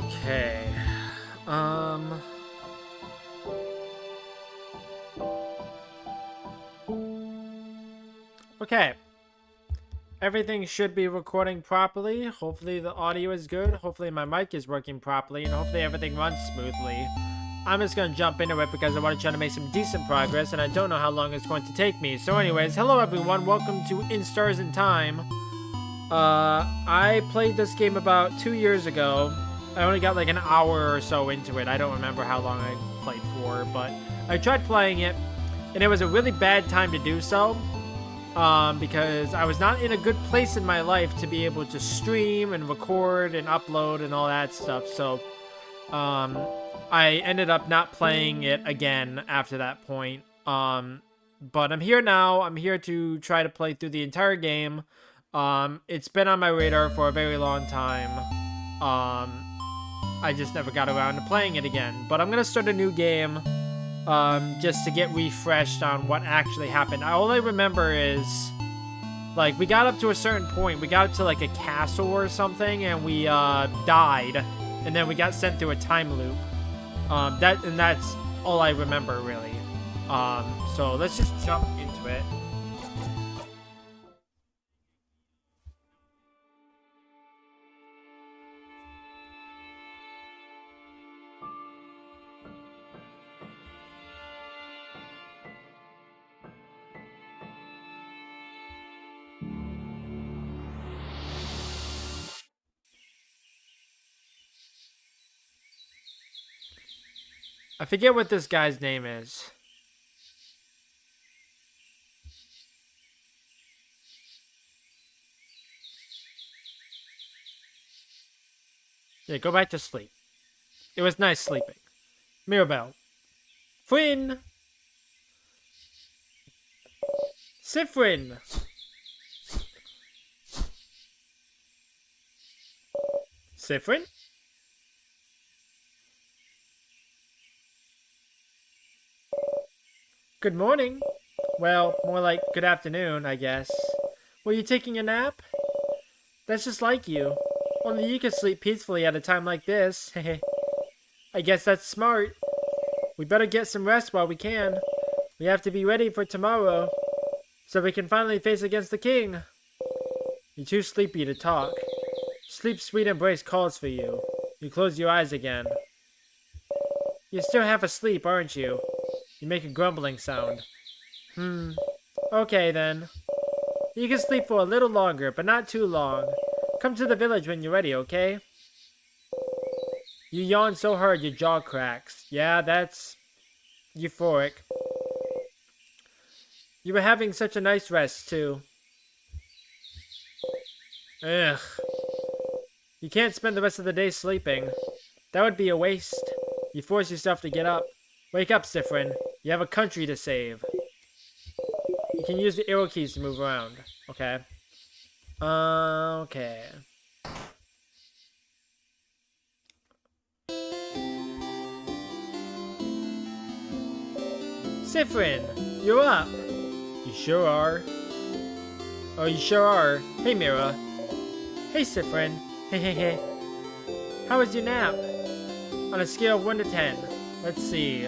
Okay. Okay. Everything should be recording properly. Hopefully the audio is good. Hopefully my mic is working properly. And hopefully everything runs smoothly. I'm just going to jump into it because I want to try to make some decent progress. And I don't know how long it's going to take me. So anyways, hello everyone. Welcome to In Stars and Time. I played this game about 2 years ago. I only got like an hour or so into it. I don't remember how long I played for. But I tried playing it. And it was a really bad time to do so. Because I was not in a good place in my life to be able to stream and record and upload and all that stuff. So, I ended up not playing it again after that point. But I'm here now. I'm here to try to play through the entire game. It's been on my radar for a very long time. I just never got around to playing it again. But I'm gonna start a new game. Just to get refreshed on what actually happened. All I remember is, like, we got up to a certain point. We got up to, like, a castle or something, and we, died. And then we got sent through a time loop. That's all I remember, really. So let's just jump into it. I forget what this guy's name is. Yeah, go back to sleep. It was nice sleeping. Mirabelle. Frin! Sifrin! Sifrin? Good morning. Well, more like good afternoon, I guess. Were you taking a nap? That's just like you. Only you can sleep peacefully at a time like this. I guess that's smart. We better get some rest while we can. We have to be ready for tomorrow, so we can finally face against the king. You're too sleepy to talk. Sleep's sweet embrace calls for you. You close your eyes again. You're still half asleep, aren't you? You make a grumbling sound. Okay then. You can sleep for a little longer, but not too long. Come to the village when you're ready, okay? You yawn so hard your jaw cracks. Yeah, that's euphoric. You were having such a nice rest, too. Ugh. You can't spend the rest of the day sleeping. That would be a waste. You force yourself to get up. Wake up, Sifrin. You have a country to save. You can use the arrow keys to move around. Okay. Okay. Sifrin, you're up. You sure are. Oh, you sure are. Hey, Mira. Hey, Sifrin. Hehehe. How was your nap? On a scale of 1 to 10. Let's see.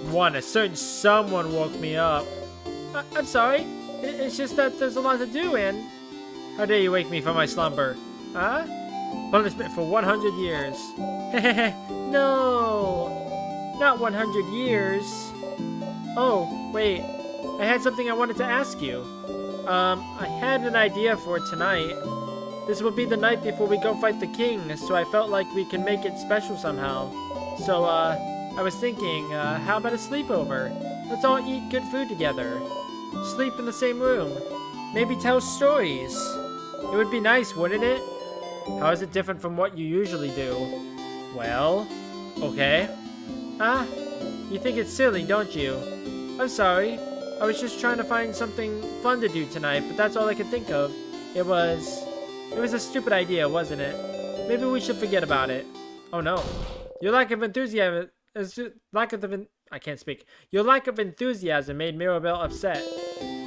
1. A certain someone woke me up. I'm sorry. It's just that there's a lot to do, and... How dare you wake me from my slumber? Huh? Punishment for 100 years. Hehehe. No. Not 100 years. Oh, wait. I had something I wanted to ask you. I had an idea for tonight. This will be the night before we go fight the king, so I felt like we can make it special somehow. So, I was thinking, how about a sleepover? Let's all eat good food together. Sleep in the same room. Maybe tell stories. It would be nice, wouldn't it? How is it different from what you usually do? Well, okay. Ah, you think it's silly, don't you? I'm sorry. I was just trying to find something fun to do tonight, but that's all I could think of. It was a stupid idea, wasn't it? Maybe we should forget about it. Oh no. Your lack of enthusiasm Your lack of enthusiasm made Mirabelle upset.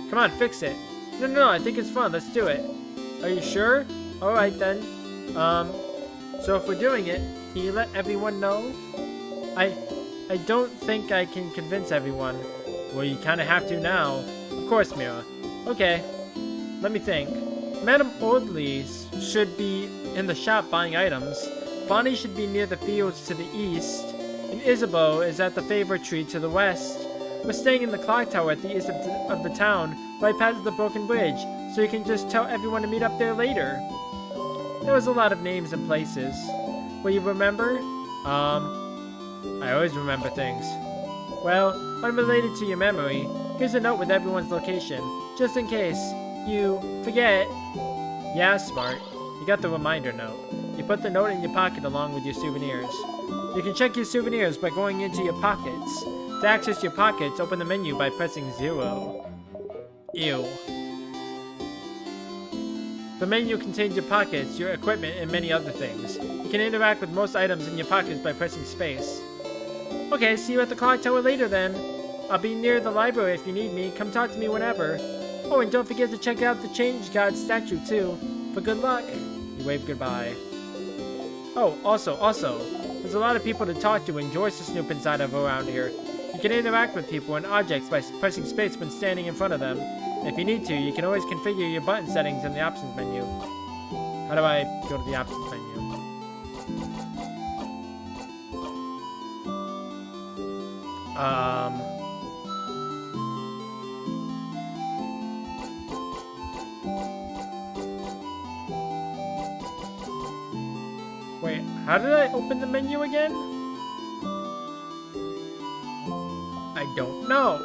Come on, fix it. No, I think it's fun. Let's do it. Are you sure? Alright then. So if we're doing it, can you let everyone know? I don't think I can convince everyone. Well, you kind of have to now. Of course, Mira. Okay, let me think. Madame Audley's should be in the shop buying items. Bonnie should be near the fields to the east. And Isabeau is at the favorite tree to the west. We're staying in the clock tower at the east of the town, right past the broken bridge, so you can just tell everyone to meet up there later. There was a lot of names and places. Will you remember? I always remember things. Well, unrelated to your memory, here's a note with everyone's location, just in case you forget. Yeah, smart. You got the reminder note. You put the note in your pocket along with your souvenirs. You can check your souvenirs by going into your pockets. To access your pockets, open the menu by pressing 0. Ew. The menu contains your pockets, your equipment, and many other things. You can interact with most items in your pockets by pressing space. Okay, see you at the clock tower later then. I'll be near the library if you need me. Come talk to me whenever. Oh, and don't forget to check out the Change God statue too. For good luck. You wave goodbye. Oh, also, there's a lot of people to talk to and joys to snoop inside of around here. You can interact with people and objects by pressing space when standing in front of them. If you need to, you can always configure your button settings in the options menu. How do I go to the options menu? Wait, how did I open the menu again? I don't know.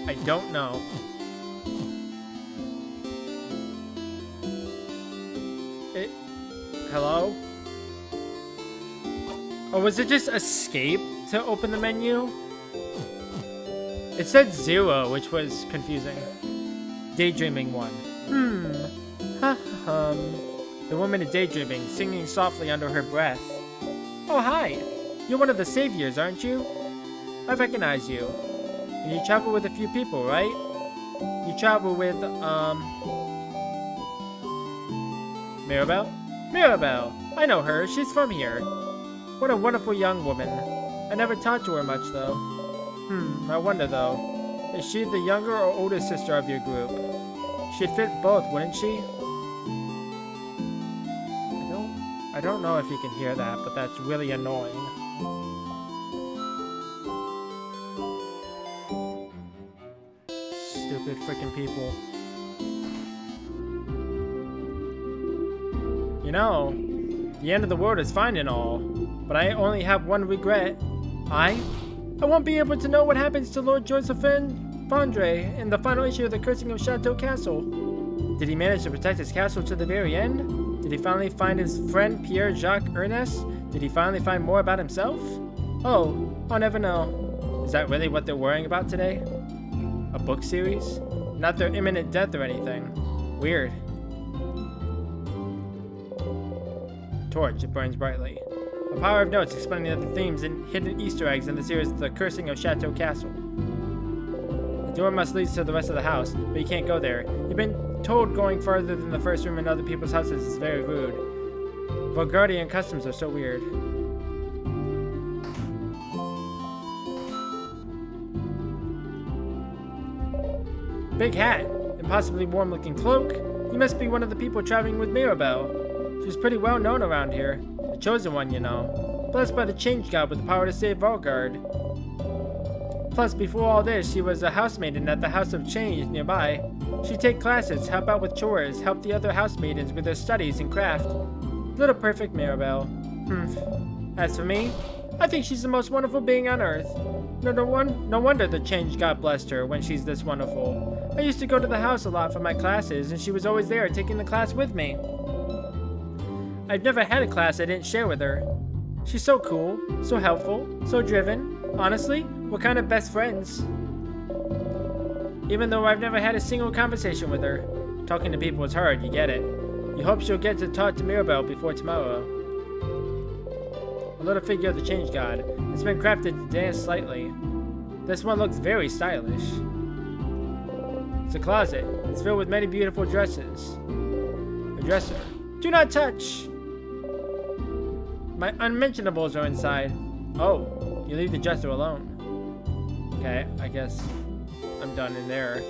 I don't know. Hello? Oh, was it just escape to open the menu? It said 0, which was confusing. Daydreaming 1. The woman is daydreaming, singing softly under her breath. Oh, hi. You're one of the saviors, aren't you? I recognize you. And you travel with a few people, right? You travel with, Mirabelle? Mirabelle! I know her. She's from here. What a wonderful young woman. I never talked to her much, though. I wonder, though. Is she the younger or older sister of your group? She'd fit both, wouldn't she? I don't know if you can hear that, but that's really annoying. Stupid freaking people. You know, the end of the world is fine and all, but I only have one regret. I won't be able to know what happens to Lord Josephine Fondre in the final issue of The Cursing of Chateau Castle. Did he manage to protect his castle to the very end? Did he finally find his friend Pierre-Jacques Ernest? Did he finally find more about himself? Oh, I'll never know. Is that really what they're worrying about today? A book series? Not their imminent death or anything. Weird. Torch, it burns brightly. A pile of notes explaining the themes and hidden Easter eggs in the series The Cursing of Chateau Castle. The door must lead to the rest of the house, but you can't go there. You've been told going farther than the first room in other people's houses is very rude. Vulgarity and customs are so weird. Big hat, and possibly warm-looking cloak. You must be one of the people traveling with Mirabelle. She's pretty well known around here. The chosen one, you know. Blessed by the Change God with the power to save Valgard. Plus, before all this, she was a housemaiden at the House of Change nearby. She'd take classes, help out with chores, help the other housemaidens with their studies and craft. Little perfect Mirabelle. As for me, I think she's the most wonderful being on Earth. No wonder the Change God blessed her when she's this wonderful. I used to go to the house a lot for my classes, and she was always there taking the class with me. I've never had a class I didn't share with her. She's so cool, so helpful, so driven. Honestly, we're kind of best friends. Even though I've never had a single conversation with her. Talking to people is hard, you get it. You hope she'll get to talk to Mirabelle before tomorrow. A little figure of the Change God. It's been crafted to dance slightly. This one looks very stylish. It's a closet. It's filled with many beautiful dresses. A dresser. Do not touch! My unmentionables are inside. Oh, you leave the dresser alone. Okay, I guess I'm done in there.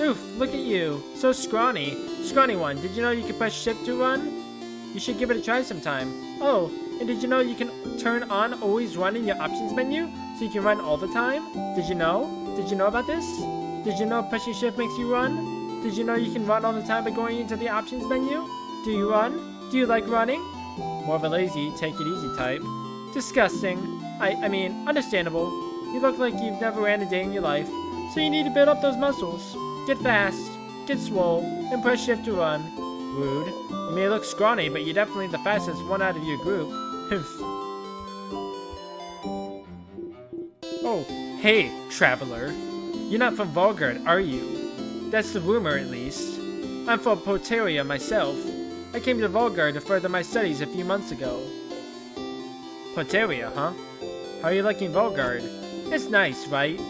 Oof, look at you. So scrawny. Scrawny one, did you know you can press shift to run? You should give it a try sometime. Oh, and did you know you can turn on always run in your options menu? So you can run all the time? Did you know? Did you know about this? Did you know pressing shift makes you run? Did you know you can run all the time by going into the options menu? Do you run? Do you like running? More of a lazy, take it easy type. Disgusting. I mean, understandable. You look like you've never ran a day in your life. So you need to build up those muscles. Get fast, get swole, and press shift to run. Rude. You may look scrawny, but you're definitely the fastest one out of your group. Oh, hey, traveler. You're not from Volgard, are you? That's the rumor, at least. I'm from Poteria myself. I came to Volgard to further my studies a few months ago. Poteria, huh? How are you liking Volgard? It's nice, right?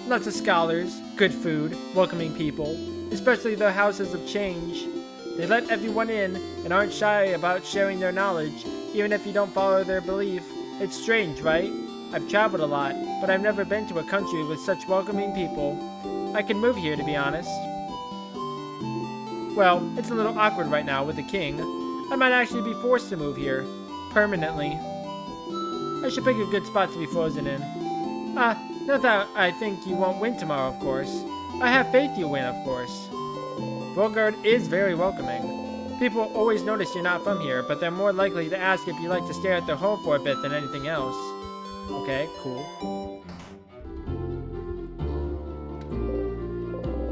Lots of scholars, good food, welcoming people, especially the houses of change. They let everyone in and aren't shy about sharing their knowledge, even if you don't follow their belief. It's strange, right? I've traveled a lot, but I've never been to a country with such welcoming people. I could move here, to be honest. Well, it's a little awkward right now with the king. I might actually be forced to move here. Permanently. I should pick a good spot to be frozen in. Not that I think you won't win tomorrow, of course. I have faith you'll win, of course. Volgard is very welcoming. People always notice you're not from here, but they're more likely to ask if you like to stay at their home for a bit than anything else. Okay, cool.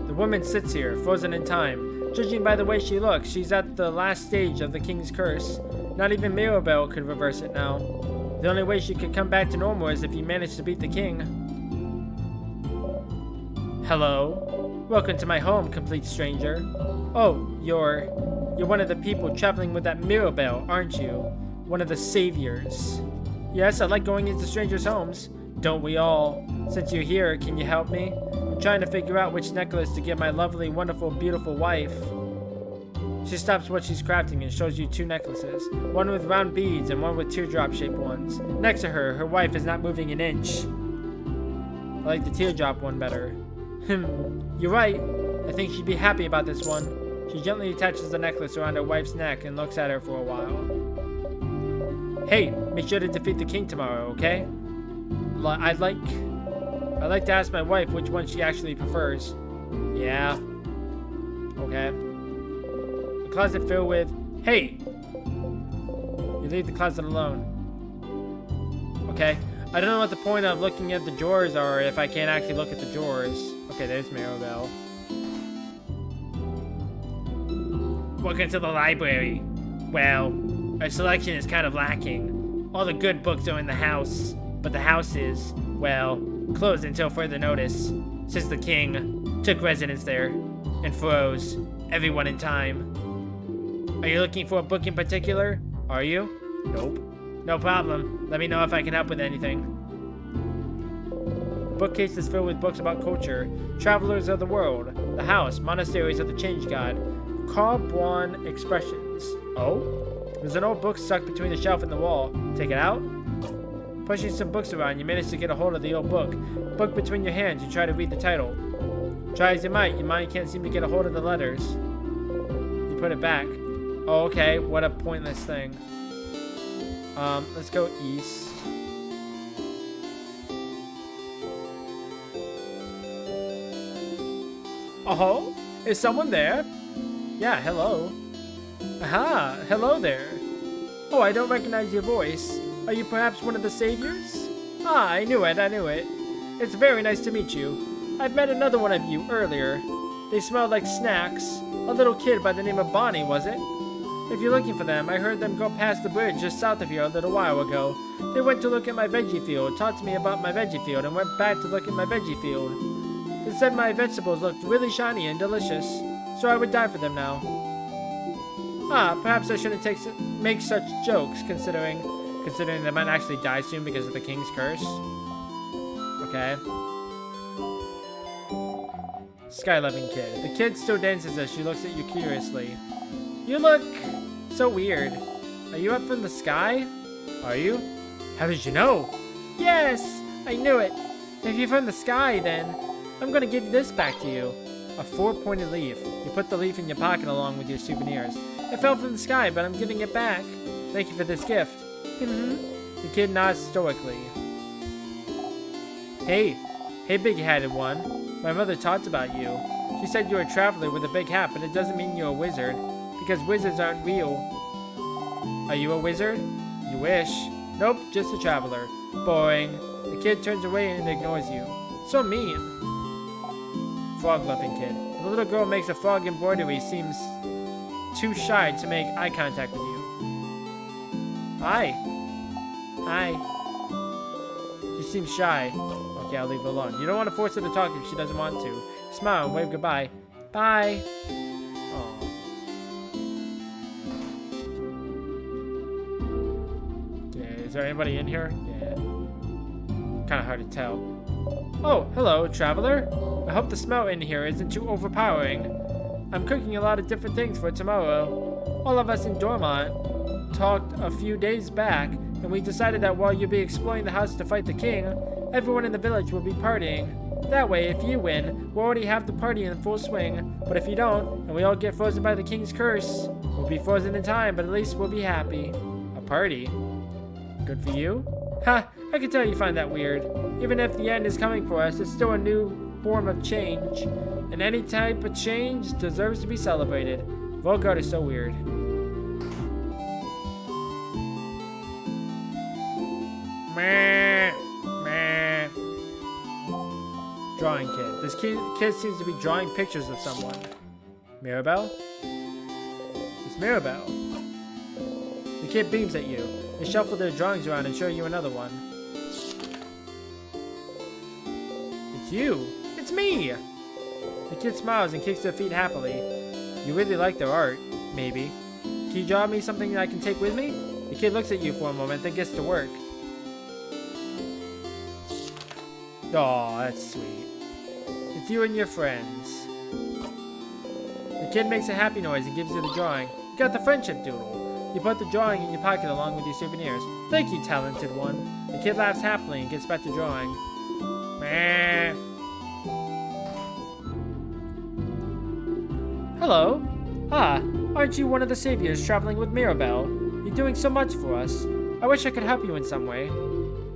The woman sits here, frozen in time. Judging by the way she looks, she's at the last stage of the king's curse. Not even Mirabelle could reverse it now. The only way she could come back to normal is if you manage to beat the king. Hello? Welcome to my home, complete stranger. Oh, you're one of the people traveling with that Mirabelle, aren't you? One of the saviors. Yes, I like going into strangers' homes. Don't we all? Since you're here, can you help me? I'm trying to figure out which necklace to give my lovely, wonderful, beautiful wife. She stops what she's crafting and shows you two necklaces. One with round beads and one with teardrop-shaped ones. Next to her, her wife is not moving an inch. I like the teardrop one better. You're right. I think she'd be happy about this one. She gently attaches the necklace around her wife's neck and looks at her for a while. Hey, make sure to defeat the king tomorrow, okay? I'd like to ask my wife which one she actually prefers. Yeah. Okay. A closet filled with... Hey! You leave the closet alone. Okay. I don't know what the point of looking at the drawers are if I can't actually look at the drawers. Okay, there's Mirabelle. Welcome to the library. Well, our selection is kind of lacking. All the good books are in the house, but the house is, well, closed until further notice, since the king took residence there and froze everyone in time. Are you looking for a book in particular? Are you? Nope. No problem. Let me know if I can help with anything. The bookcase is filled with books about culture, travelers of the world, the house, monasteries of the change god, Carboin expressions. Oh? There's an old book stuck between the shelf and the wall. Take it out? Pushing some books around, you manage to get a hold of the old book. Book between your hands, you try to read the title. Try as you might, your mind can't seem to get a hold of the letters. You put it back. Oh, okay, what a pointless thing. Let's go east. Oh, is someone there? Yeah, hello. Aha, hello there. Oh, I don't recognize your voice. Are you perhaps one of the saviors? Ah, I knew it. It's very nice to meet you. I've met another one of you earlier. They smelled like snacks. A little kid by the name of Bonnie, was it? If you're looking for them, I heard them go past the bridge just south of here a little while ago. They went to look at my veggie field, talked to me about my veggie field, and went back to look at my veggie field. They said my vegetables looked really shiny and delicious, so I would die for them now. Ah, perhaps I shouldn't make such jokes, considering Considering they might actually die soon because of the king's curse. Okay. Sky-loving kid. The kid still dances as she looks at you curiously. You look so weird. Are you up from the sky? Are you? How did you know? Yes! I knew it. If you're from the sky, then I'm gonna give this back to you. A 4-pointed leaf. You put the leaf in your pocket along with your souvenirs. It fell from the sky, but I'm giving it back. Thank you for this gift. The kid nods stoically. Hey, big-headed one. My mother talked about you. She said you're a traveler with a big hat, but it doesn't mean you're a wizard, because wizards aren't real. Are you a wizard? You wish. Nope, just a traveler. Boring. The kid turns away and ignores you. So mean. Frog-loving kid. The little girl makes a frog embroidery, seems too shy to make eye contact with you. Hi. Hi. She seems shy. Okay, I'll leave her alone. You don't want to force her to talk if she doesn't want to. Smile and wave goodbye. Bye. Aww. Okay, is there anybody in here? Yeah. Kind of hard to tell. Oh, hello, traveler. I hope the smell in here isn't too overpowering. I'm cooking a lot of different things for tomorrow. All of us in Dormont talked a few days back, and we decided that while you'll be exploring the house to fight the king, everyone in the village will be partying. That way, if you win, we'll already have the party in full swing. But if you don't, and we all get frozen by the king's curse, we'll be frozen in time, but at least we'll be happy. A party? Good for you? Ha! I can tell you find that weird. Even if the end is coming for us, it's still a new form of change. And any type of change deserves to be celebrated. Volgard is so weird. Meh. Meh. Drawing kid. This kid seems to be drawing pictures of someone. Mirabelle? It's Mirabelle. The kid beams at you. They shuffle their drawings around and show you another one. It's you! It's me! The kid smiles and kicks their feet happily. You really like their art, maybe. Can you draw me something that I can take with me? The kid looks at you for a moment, then gets to work. Aw, that's sweet. It's you and your friends. The kid makes a happy noise and gives you the drawing. You got the friendship doodle. You put the drawing in your pocket along with your souvenirs. Thank you, talented one. The kid laughs happily and gets back to drawing. Meh. Hello. Ah, aren't you one of the saviors traveling with Mirabelle? You're doing so much for us. I wish I could help you in some way.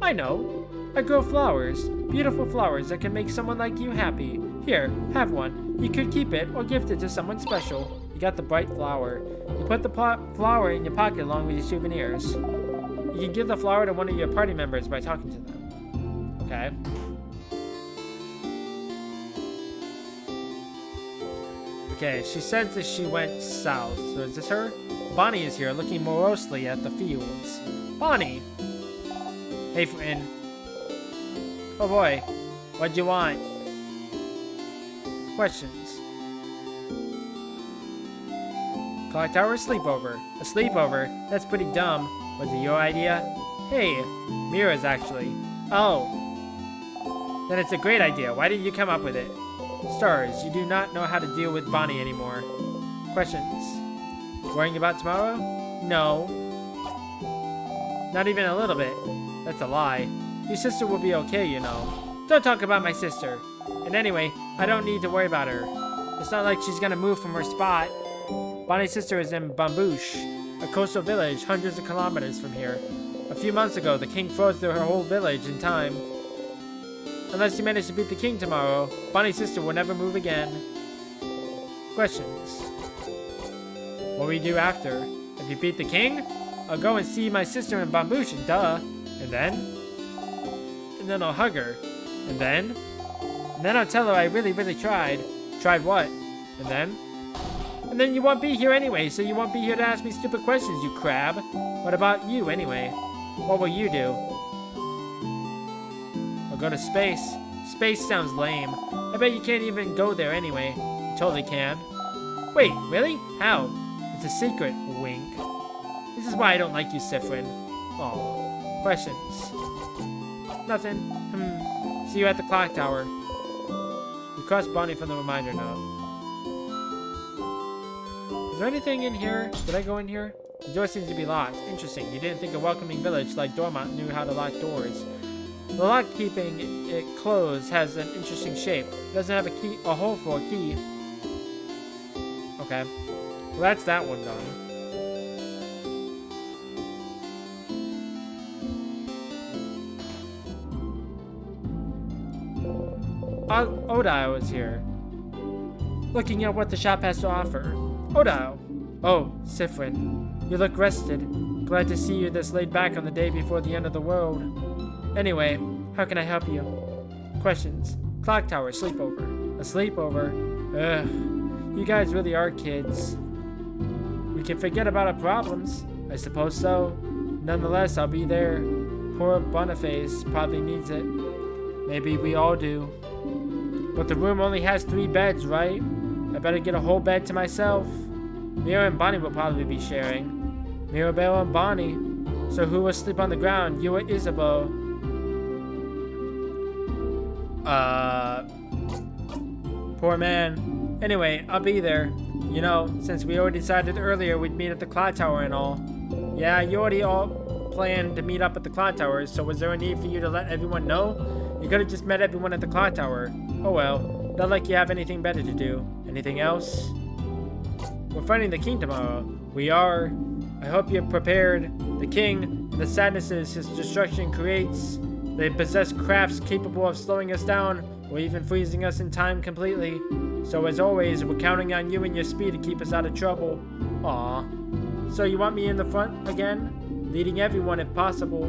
I know. I grow flowers. Beautiful flowers that can make someone like you happy. Here, have one. You could keep it or gift it to someone special. You got the bright flower. You put the flower in your pocket along with your souvenirs. You can give the flower to one of your party members by talking to them. Okay. Okay, she said that she went south. So is this her? Bonnie is here looking morosely at the fields. Bonnie! Hey, friend. Oh boy. What'd you want? Questions. Clock tower sleepover. A sleepover? That's pretty dumb. Was it your idea? Hey, Mira's actually. Oh. Then it's a great idea. Why didn't you come up with it? Stars, you do not know how to deal with Bonnie anymore. Questions. Worrying about tomorrow? No. Not even a little bit. That's a lie. Your sister will be okay, you know. Don't talk about my sister. And anyway, I don't need to worry about her. It's not like she's gonna move from her spot. Bonnie's sister is in Bambouche, a coastal village hundreds of kilometers from here. A few months ago, the king froze through her whole village in time. Unless you manage to beat the king tomorrow, Bonnie's sister will never move again. Questions. What will you do after? If you beat the king? I'll go and see my sister in Bambouche, duh. And then? And then I'll hug her. And then? And then I'll tell her I really, really tried. Tried what? And then? And then you won't be here anyway, so you won't be here to ask me stupid questions, you crab. What about you, anyway? What will you do? I'll go to space. Space sounds lame. I bet you can't even go there anyway. You totally can. Wait, really? How? It's a secret. Wink. This is why I don't like you, Sifrin. Aw. Questions? Nothing. See you at the clock tower. You crossed Bonnie from the reminder note. Is there anything in here? Did I go in here? The door seems to be locked. Interesting. You didn't think a welcoming village like Dormont knew how to lock doors. The lock keeping it closed has an interesting shape. It doesn't have a hole for a key. Okay. Well, that's that one done. Odile is here. Looking at what the shop has to offer. Odile. Oh, Sifrin. You look rested. Glad to see you this laid back on the day before the end of the world. Anyway, how can I help you? Questions. Clock tower, sleepover. A sleepover? Ugh. You guys really are kids. We can forget about our problems. I suppose so. Nonetheless, I'll be there. Poor Boniface probably needs it. Maybe we all do. But the room only has 3 beds, right? I better get a whole bed to myself. Mira and Bonnie will probably be sharing. Mirabelle and Bonnie. So who will sleep on the ground? You or Isabeau? Poor man. Anyway, I'll be there. You know, since we already decided earlier we'd meet at the clock tower and all. Yeah, you already all planned to meet up at the clock tower, so was there a need for you to let everyone know? You could have just met everyone at the clock tower. Oh well, not like you have anything better to do. Anything else? We're fighting the king tomorrow. We are. I hope you're prepared. The king, and the sadnesses his destruction creates. They possess crafts capable of slowing us down, or even freezing us in time completely. So as always, we're counting on you and your speed to keep us out of trouble. Aw. So you want me in the front again? Leading everyone if possible.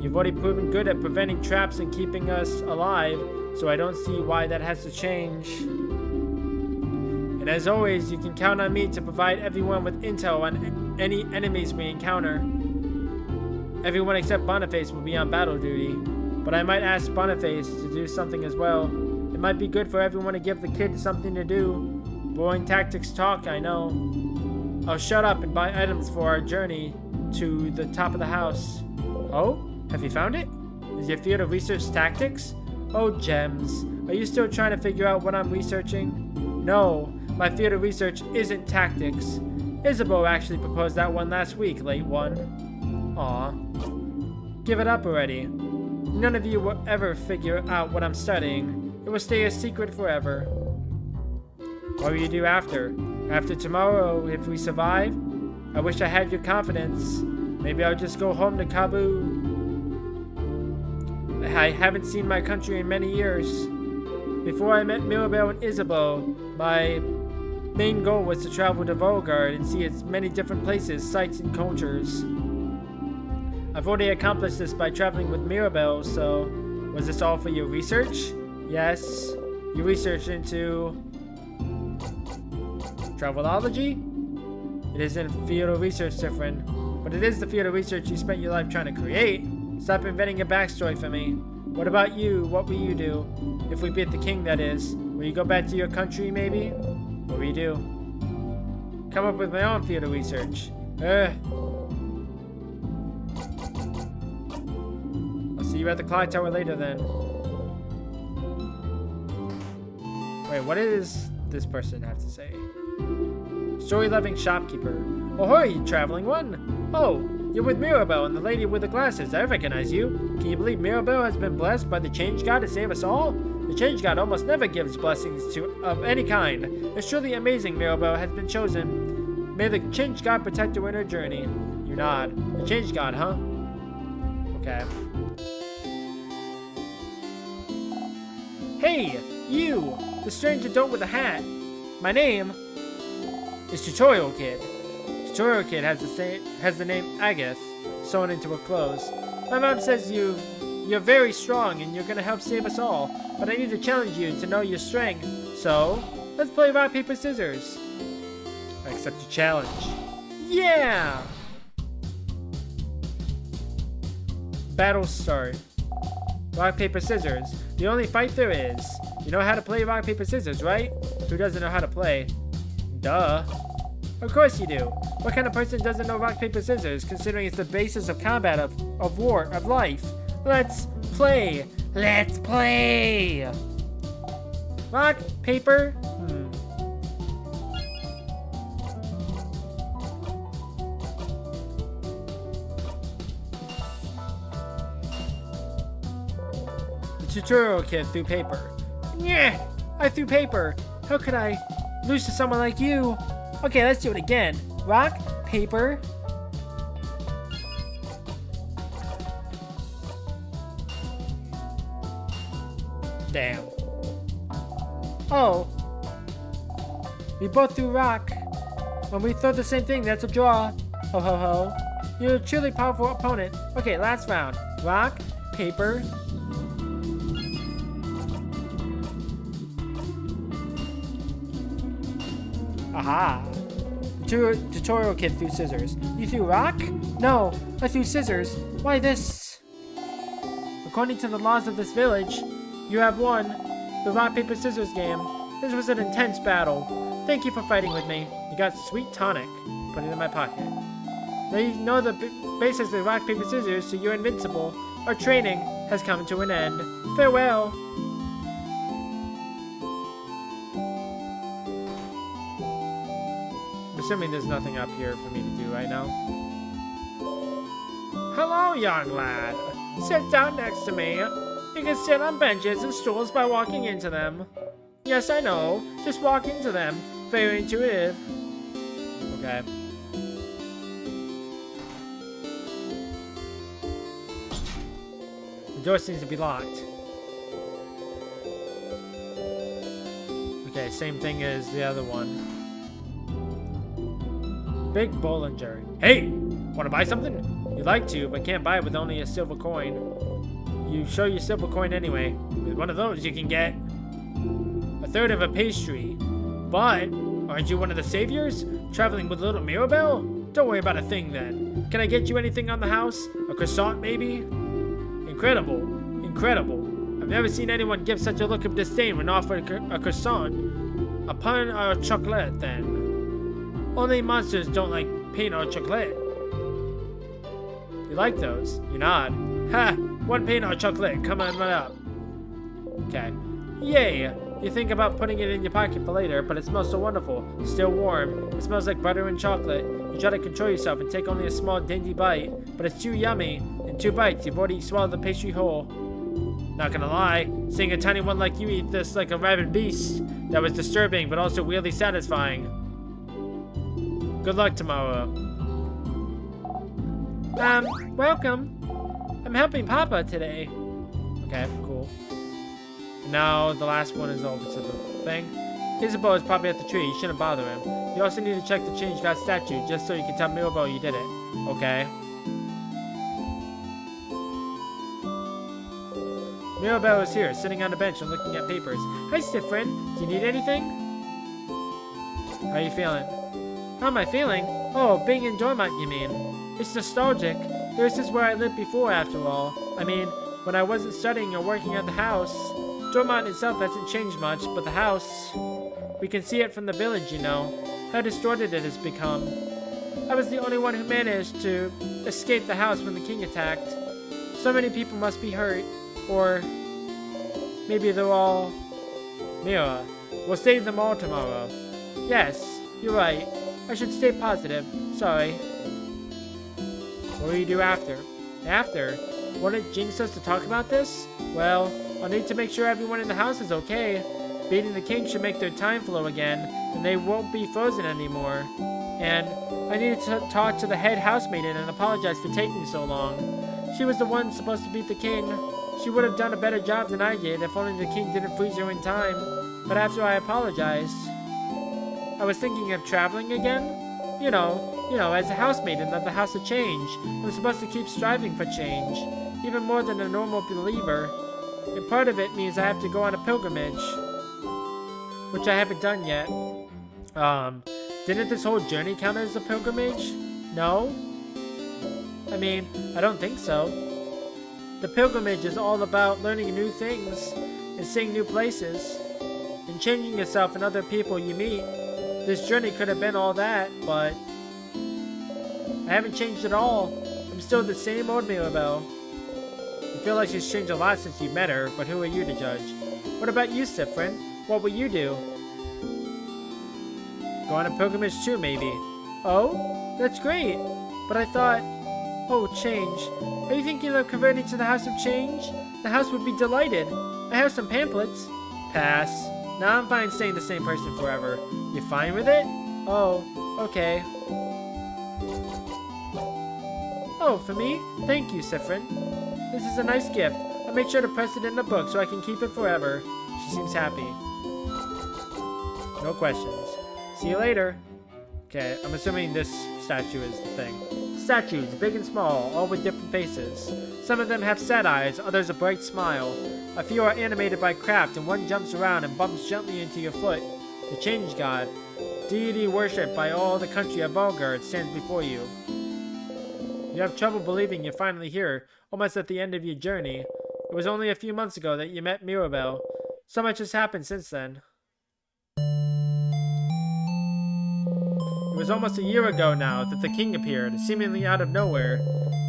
You've already proven good at preventing traps and keeping us alive, so I don't see why that has to change. And as always, you can count on me to provide everyone with intel on any enemies we encounter. Everyone except Boniface will be on battle duty, but I might ask Boniface to do something as well. It might be good for everyone to give the kids something to do. Boring tactics talk, I know. I'll shut up and buy items for our journey to the top of the house. Oh? Have you found it? Is your field of research tactics? Oh, gems. Are you still trying to figure out what I'm researching? No, my field of research isn't tactics. Isabeau actually proposed that one last week, late one. Aw. Give it up already. None of you will ever figure out what I'm studying. It will stay a secret forever. What will you do after? After tomorrow, if we survive? I wish I had your confidence. Maybe I'll just go home to Kabu. I haven't seen my country in many years. Before I met Mirabelle and Isabeau, my main goal was to travel to Volgard and see its many different places, sites, and cultures. I've already accomplished this by traveling with Mirabelle, so was this all for your research? Yes. Your research into travelology? It isn't field of research different, but it is the field of research you spent your life trying to create. Stop inventing a backstory for me. What about you? What will you do? If we beat the king, that is. Will you go back to your country, maybe? What will you do? Come up with my own field of research. I'll see you at the clock tower later then. Wait, what does this person have to say? Story-loving shopkeeper. Ahoy, traveling one! Oh, you're with Mirabelle and the lady with the glasses. I recognize you. Can you believe Mirabelle has been blessed by the Change God to save us all? The Change God almost never gives blessings of any kind. It's truly amazing Mirabelle has been chosen. May the Change God protect her in her journey. You nod. The Change God, huh? Okay. Hey, you! The strange adult with a hat. My name is Tutorial Kid. Tutorial Kid has the name Agath sewn into her clothes. My mom says you're very strong and you're gonna help save us all, but I need to challenge you to know your strength. So, let's play rock, paper, scissors. I accept your challenge. Yeah! Battle start. Rock, paper, scissors. The only fight there is. You know how to play rock, paper, scissors, right? Who doesn't know how to play? Duh. Of course you do. What kind of person doesn't know rock, paper, scissors, considering it's the basis of combat, of war, of life? Let's play! Let's play! Rock, paper, The tutorial kid threw paper. Yeah, I threw paper. How could I lose to someone like you? Okay, let's do it again. Rock, paper. Damn. Oh. We both threw rock. When we throw the same thing, that's a draw. Ho ho ho. You're a truly powerful opponent. Okay, last round. Rock, paper. Aha. Tutorial kid threw scissors. You threw rock? No, I threw scissors. Why this? According to the laws of this village, you have won the rock, paper, scissors game. This was an intense battle. Thank you for fighting with me. You got sweet tonic. Put it in my pocket. Now you know the basics of rock, paper, scissors, so you're invincible. Our training has come to an end. Farewell. Assuming there's nothing up here for me to do right now. Hello, young lad. Sit down next to me. You can sit on benches and stools by walking into them. Yes, I know. Just walk into them. Very intuitive. Okay. The door seems to be locked. Okay, same thing as the other one. Big Bollinger. Hey! Wanna buy something? You'd like to, but can't buy it with only a silver coin. You show your silver coin anyway. With one of those, you can get a third of a pastry. But, aren't you one of the saviors? Traveling with little Mirabelle? Don't worry about a thing then. Can I get you anything on the house? A croissant, maybe? Incredible. Incredible. I've never seen anyone give such a look of disdain when offered a croissant. A pain au chocolat, then. Only monsters don't like pain au chocolat. You like those? You nod. Ha! One pain au chocolat. Come on right up. Okay. Yay! You think about putting it in your pocket for later, but it smells so wonderful. Still warm. It smells like butter and chocolate. You try to control yourself and take only a small dainty bite, but it's too yummy. In 2 bites, you've already swallowed the pastry whole. Not gonna lie, seeing a tiny one like you eat this like a rabid beast, that was disturbing, but also weirdly satisfying. Good luck tomorrow. Welcome. I'm helping Papa today. Okay, cool. And now the last one is over to the thing. Isabel is probably at the tree. You shouldn't bother him. You also need to check the change god statue just so you can tell Mirabelle you did it. Okay. Mirabelle is here, sitting on the bench and looking at papers. Hi, stiff friend. Do you need anything? How are you feeling? How am I feeling? Oh, being in Dormont, you mean? It's nostalgic. This is where I lived before, after all. I mean, when I wasn't studying or working at the house. Dormont itself hasn't changed much, but the house... We can see it from the village, you know. How distorted it has become. I was the only one who managed to escape the house when the king attacked. So many people must be hurt. Or... maybe they're all... Mira, we'll save them all tomorrow. Yes, you're right. I should stay positive. Sorry. What will you do after? After? Wouldn't jinx us to talk about this? Well, I'll need to make sure everyone in the house is okay. Beating the king should make their time flow again, and they won't be frozen anymore. And I need to talk to the head housemaiden and apologize for taking so long. She was the one supposed to beat the king. She would have done a better job than I did if only the king didn't freeze her in time. But after I apologized, I was thinking of traveling again. You know, as a housemaiden of the House of Change, I'm supposed to keep striving for change, even more than a normal believer. And part of it means I have to go on a pilgrimage, which I haven't done yet. Didn't this whole journey count as a pilgrimage? No? I mean, I don't think so. The pilgrimage is all about learning new things and seeing new places and changing yourself and other people you meet. This journey could have been all that, but I haven't changed at all. I'm still the same old Mirabelle. You feel like she's changed a lot since you met her, but who are you to judge? What about you, Sifrin? What will you do? Go on a pilgrimage too, maybe. Oh? That's great. But I thought... Oh, change. Are you thinking of converting to the House of Change? The house would be delighted. I have some pamphlets. Pass. Now I'm fine staying the same person forever. You fine with it? Oh, okay. Oh, for me? Thank you, Sifrin. This is a nice gift. I'll make sure to press it in the book so I can keep it forever. She seems happy. No questions. See you later. Okay, I'm assuming this statue is the thing. Statues, big and small, all with different faces. Some of them have sad eyes, others a bright smile. A few are animated by craft, and one jumps around and bumps gently into your foot. The Change God, deity worshipped by all the country of Valgard, stands before you. You have trouble believing you're finally here, almost at the end of your journey. It was only a few months ago that you met Mirabelle. So much has happened since then. It was almost a year ago now that the king appeared, seemingly out of nowhere.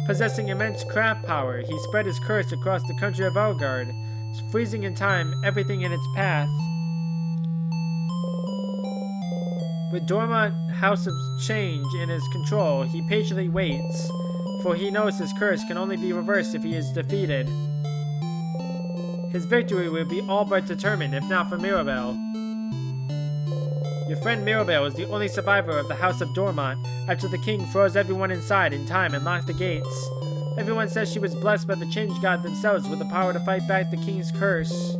Possessing immense craft power, he spread his curse across the country of Valgard, freezing in time everything in its path. With Dormont House of Change in his control, he patiently waits, for he knows his curse can only be reversed if he is defeated. His victory will be all but determined, if not for Mirabelle. Your friend Mirabelle is the only survivor of the House of Dormont after the king froze everyone inside in time and locked the gates. Everyone says she was blessed by the Change God themselves with the power to fight back the king's curse,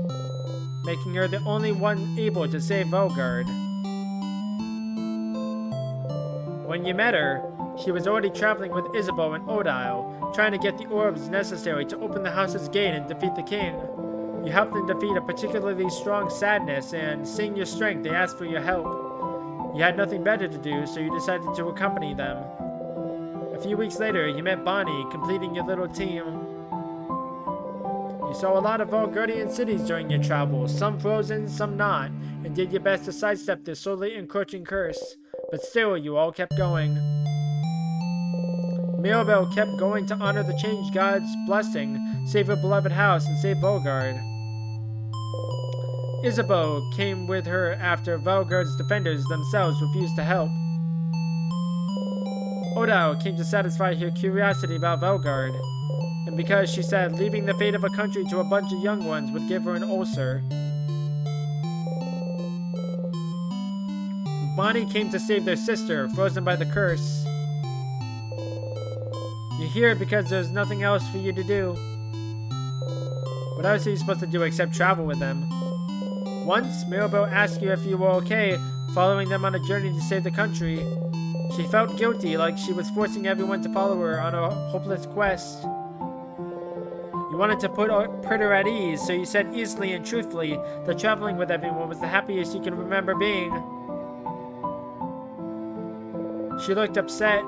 making her the only one able to save Valgard. When you met her, she was already traveling with Isabeau and Odile, trying to get the orbs necessary to open the house's gate and defeat the king. You helped them defeat a particularly strong sadness, and seeing your strength, they asked for your help. You had nothing better to do, so you decided to accompany them. A few weeks later, you met Bonnie, completing your little team. You saw a lot of Valgardian cities during your travels, some frozen, some not, and did your best to sidestep their slowly encroaching curse. But still, you all kept going. Mirabelle kept going to honor the Change God's blessing, save her beloved house, and save Valgard. Isabeau came with her after Valgard's defenders themselves refused to help. Odile came to satisfy her curiosity about Valgard, and because she said leaving the fate of a country to a bunch of young ones would give her an ulcer. Bonnie came to save their sister, frozen by the curse. You're here because there's nothing else for you to do. What else are you supposed to do except travel with them? Once, Mirabelle asked you if you were okay following them on a journey to save the country. She felt guilty, like she was forcing everyone to follow her on a hopeless quest. You wanted to put her at ease, so you said easily and truthfully that traveling with everyone was the happiest you can remember being. She looked upset.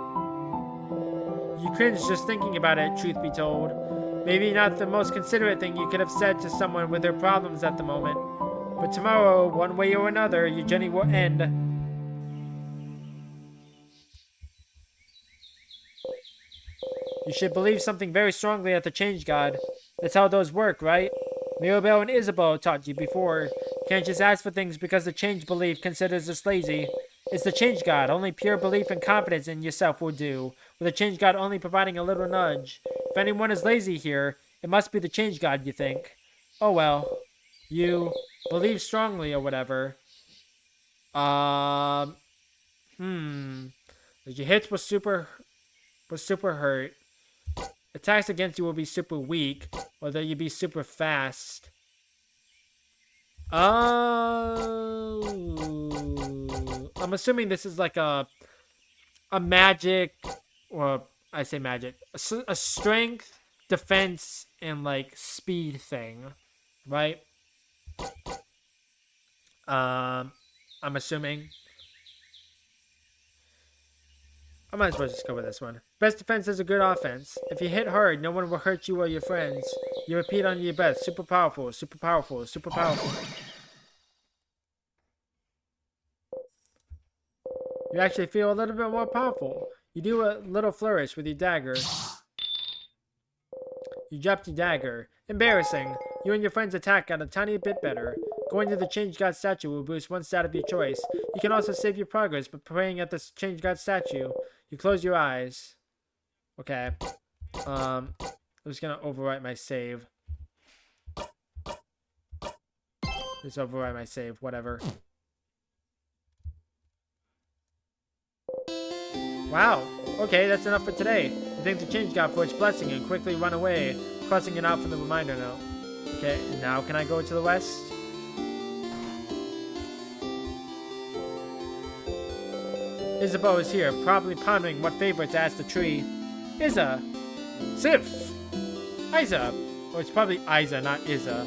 You cringed just thinking about it, truth be told. Maybe not the most considerate thing you could have said to someone with their problems at the moment. But tomorrow, one way or another, your journey will end. You should believe something very strongly at the Change God. That's how those work, right? Mirabelle and Isabeau taught you before. Can't just ask for things because the Change belief considers us lazy. It's the Change God. Only pure belief and confidence in yourself will do, with the Change God only providing a little nudge. If anyone is lazy here, it must be the Change God, you think. Oh well. You believe strongly or whatever. Your hits were super hurt. Attacks against you will be super weak, or that you'll be super fast. I'm assuming this is like a magic, or I say magic, a strength, defense, and like speed thing, right? I'm assuming. I might as well just go with this one. Best defense is a good offense. If you hit hard, no one will hurt you or your friends. You repeat under your breath. Super powerful, super powerful, super powerful. You actually feel a little bit more powerful. You do a little flourish with your dagger. You dropped your dagger. Embarrassing. You and your friend's attack got a tiny bit better. Going to the Change God statue will boost one stat of your choice. You can also save your progress by praying at the Change God statue. You close your eyes. Okay. I'm just gonna overwrite my save. Just overwrite my save, whatever. Wow. Okay, that's enough for today. You thank the Change God for its blessing and quickly run away, crossing it out from the reminder note. Okay, now can I go to the west? Isabeau is here, probably pondering what favor to ask the tree. Isa! Sif! Isa! Oh, it's probably Isa, not Isa.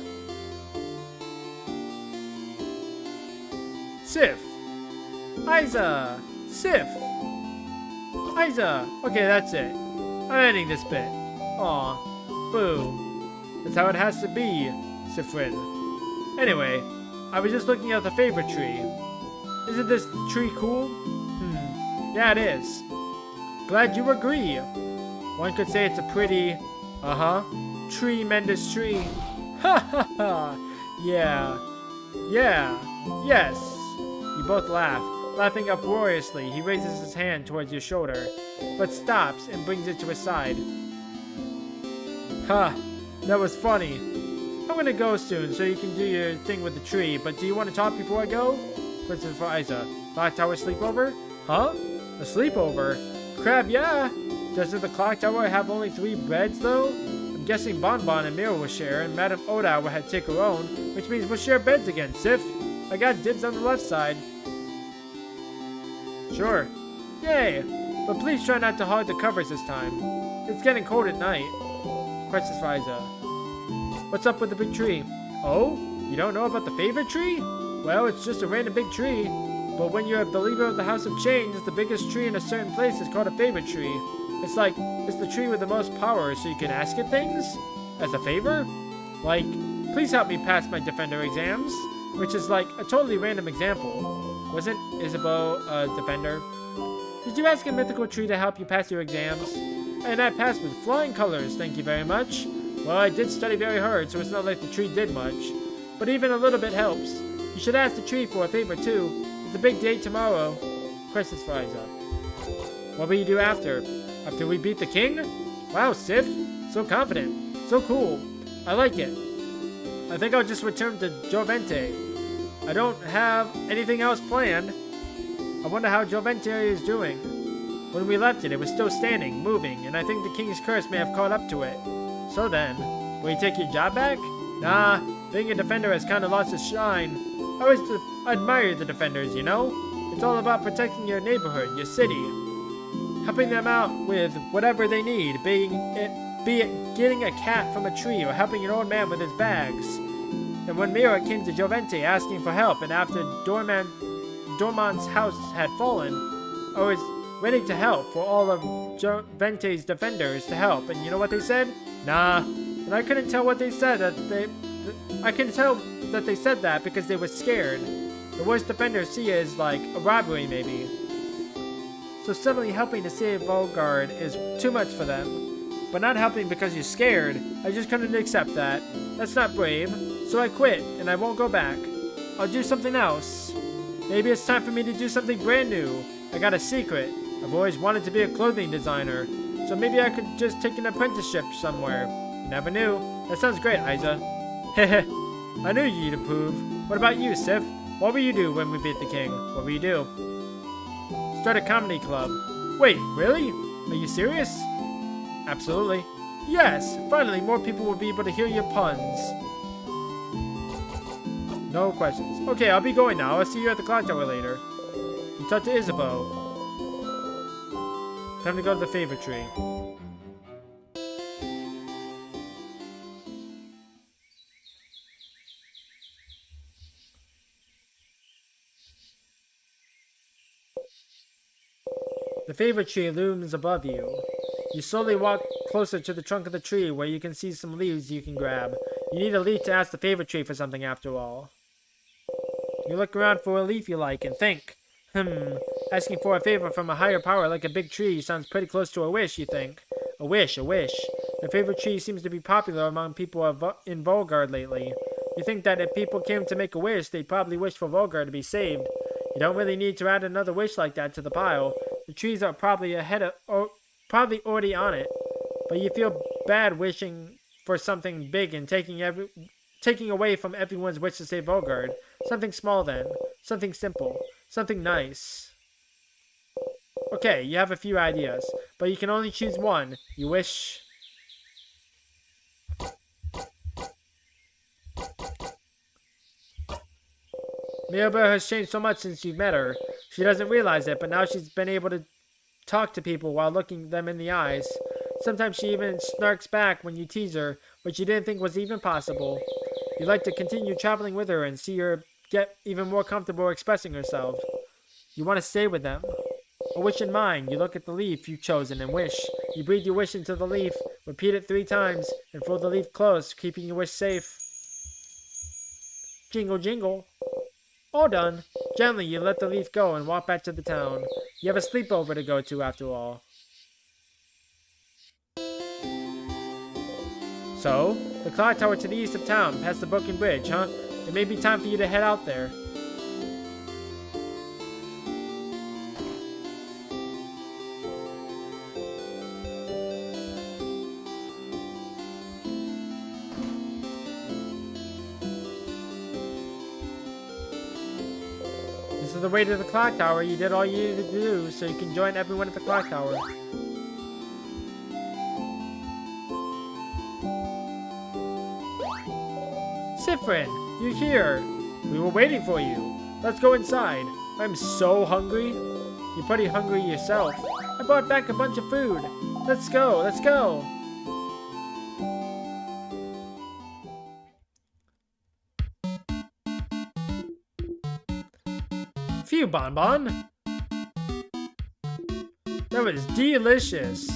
Sif! Isa! Sif! Isa! Okay, that's it. I'm ending this bit. Aw. Boo. That's how it has to be, Sifrin. Anyway, I was just looking at the favorite tree. Isn't this tree cool? Yeah, it is. Glad you agree. One could say it's a pretty, tremendous tree. Ha ha ha. Yeah. Yeah. Yes. You both laugh. Laughing uproariously, he raises his hand towards your shoulder, but stops and brings it to his side. Ha. That was funny. I'm gonna go soon, so you can do your thing with the tree, but do you want to talk before I go? Question for Isa. Clock Tower sleepover? Huh? A sleepover? Crap, yeah! Doesn't the clock tower have only 3 beds, though? I'm guessing Bonbon and Mira will share, and Madame Oda will have to take her own, which means we'll share beds again, Sif. I got dibs on the left side. Sure. Yay! But please try not to hog the covers this time. It's getting cold at night. Questions for Isa. What's up with the big tree? Oh? You don't know about the favorite tree? Well, it's just a random big tree. But when you're a believer of the House of Change, the biggest tree in a certain place is called a favorite tree. It's like, it's the tree with the most power, so you can ask it things? As a favor? Like, please help me pass my Defender exams? Which is like a totally random example. Wasn't Isabeau a Defender? Did you ask a mythical tree to help you pass your exams? And I passed with flying colors, thank you very much. Well, I did study very hard, so it's not like the tree did much. But even a little bit helps. You should ask the tree for a favor too. It's a big day tomorrow. Questions for Isa. What will you do after? After we beat the king? Wow, Sif. So confident. So cool. I like it. I think I'll just return to Jovente. I don't have anything else planned. I wonder how Jovente is doing. When we left it, it was still standing, moving, and I think the king's curse may have caught up to it. So then, will you take your job back? Nah, being a defender has kind of lost its shine. I always admire the defenders, you know? It's all about protecting your neighborhood, your city. Helping them out with whatever they need, be it getting a cat from a tree or helping an old man with his bags. And when Mira came to Jovente asking for help, and after Dorman's house had fallen, I was ready to help for all of Jovente's defenders to help. And you know what they said? Nah. And I couldn't tell what they said. I can tell that they said that because they were scared. The worst defenders see is like a robbery, maybe. So suddenly helping to save Volgard is too much for them. But not helping because you're scared, I just couldn't accept that. That's not brave. So I quit, and I won't go back. I'll do something else. Maybe it's time for me to do something brand new. I got a secret. I've always wanted to be a clothing designer. So maybe I could just take an apprenticeship somewhere. You never knew. That sounds great, Isa. Heh. I knew you'd approve. What about you, Sif? What will you do when we beat the king? What will you do? Start a comedy club. Wait, really? Are you serious? Absolutely. Yes! Finally, more people will be able to hear your puns. No questions. Okay, I'll be going now. I'll see you at the clock tower later. You talk to Isabeau. Time to go to the favorite tree. The favorite tree looms above you. You slowly walk closer to the trunk of the tree where you can see some leaves you can grab. You need a leaf to ask the favorite tree for something after all. You look around for a leaf you like and think, Asking for a favor from a higher power like a big tree sounds pretty close to a wish, you think. A wish, a wish. The favorite tree seems to be popular among people in Volgard lately. You think that if people came to make a wish, they'd probably wish for Volgard to be saved. You don't really need to add another wish like that to the pile. The trees are probably probably already on it. But you feel bad wishing for something big and taking away from everyone's wish to save Volgard. Something small then. Something simple. Something nice. Okay, you have a few ideas, but you can only choose one. You wish... Mirabelle has changed so much since you've met her. She doesn't realize it, but now she's been able to talk to people while looking them in the eyes. Sometimes she even snarks back when you tease her, which you didn't think was even possible. You'd like to continue traveling with her and see her get even more comfortable expressing herself. You want to stay with them. A wish in mind, you look at the leaf you've chosen and wish. You breathe your wish into the leaf, repeat it 3 times, and fold the leaf close, keeping your wish safe. Jingle, jingle. All done. Gently, you let the leaf go and walk back to the town. You have a sleepover to go to after all. So, the clock tower to the east of town, past the broken bridge, huh? It may be time for you to head out there. This is the way to the clock tower. You did all you needed to do, so you can join everyone at the clock tower. Sifrin, you're here. We were waiting for you. Let's go inside. I'm so hungry. You're pretty hungry yourself. I brought back a bunch of food. Let's go, let's go. Phew, Bonbon. That was delicious.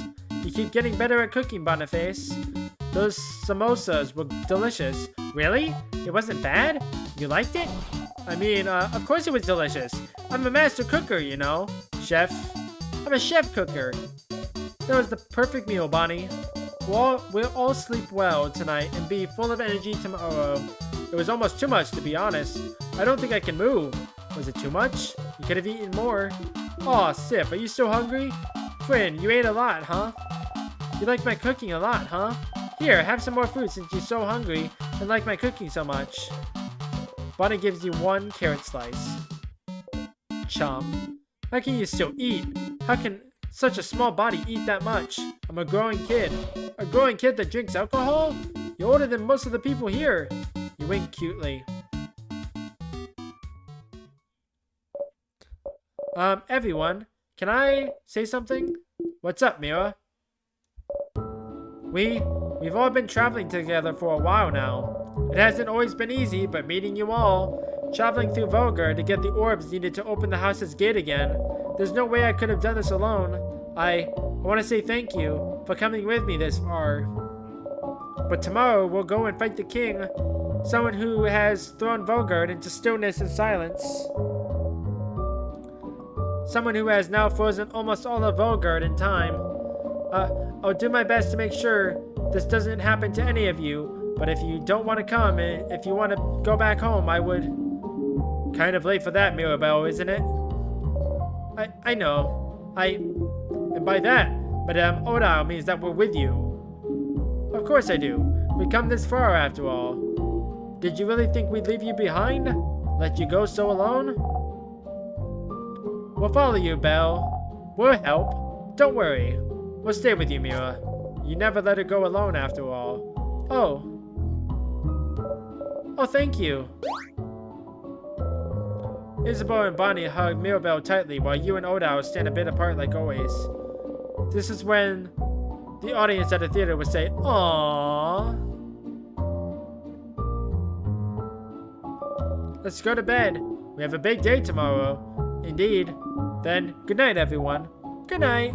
You keep getting better at cooking, Boniface. Those samosas were delicious. Really? It wasn't bad? You liked it? I mean, of course it was delicious. I'm a master cooker, you know. Chef. I'm a chef cooker. That was the perfect meal, Bonnie. We'll all sleep well tonight and be full of energy tomorrow. It was almost too much, to be honest. I don't think I can move. Was it too much? You could have eaten more. Aw, Sif, are you still hungry? Friend, you ate a lot, huh? You like my cooking a lot, huh? Here, have some more food since you're so hungry and like my cooking so much. Bonnie gives you 1 carrot slice. Chomp. How can you still eat? How can such a small body eat that much? I'm a growing kid. A growing kid that drinks alcohol? You're older than most of the people here. You wink cutely. Everyone, can I say something? What's up, Mira? We've all been traveling together for a while now. It hasn't always been easy, but meeting you all, traveling through Volgar to get the orbs needed to open the house's gate again, there's no way I could have done this alone. I want to say thank you for coming with me this far. But tomorrow we'll go and fight the king, someone who has thrown Volgar into stillness and silence. Someone who has now frozen almost all of Volgar in time. I'll do my best to make sure this doesn't happen to any of you, but if you don't want to come, and if you want to go back home, I would... Kind of late for that, Mirabelle, isn't it? I know. And by that, Madame Odile means that we're with you. Of course I do. We come this far after all. Did you really think we'd leave you behind? Let you go so alone? We'll follow you, Belle. We'll help. Don't worry. We'll stay with you, Mira. You never let her go alone after all. Oh, thank you. Isabel and Bonnie hug Mirabelle tightly while you and Odile stand a bit apart like always. This is when the audience at the theater would say, "Aww." Let's go to bed. We have a big day tomorrow. Indeed. Then, good night, everyone. Good night.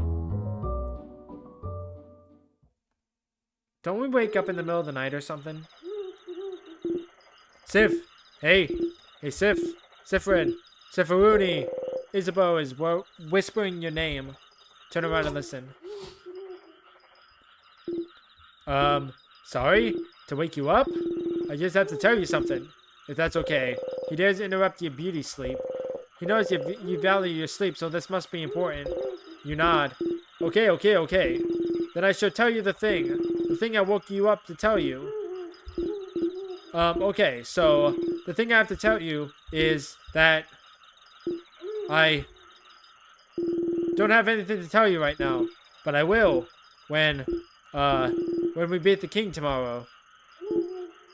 Don't we wake up in the middle of the night or something? Sif! Hey! Hey, Sif! Sifrin! Siffaruni! Isabeau is whispering your name. Turn around and listen. Sorry to wake you up? I just have to tell you something, if that's okay. He dares interrupt your beauty sleep. He knows you value your sleep, so this must be important. You nod. Okay. Then I shall tell you the thing I woke you up to tell you. Okay, so the thing I have to tell you is that I don't have anything to tell you right now, but I will when we beat the king tomorrow.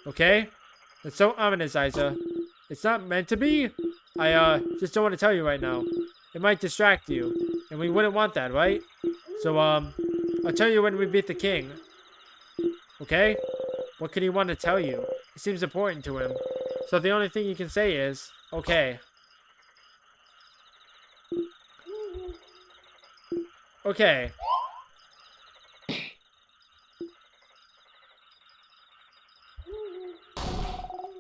Okay? That's so ominous, Isa. It's not meant to be. I just don't want to tell you right now. It might distract you, and we wouldn't want that, right? So I'll tell you when we beat the king. Okay? What could he want to tell you? It seems important to him. So the only thing you can say is, okay. Okay.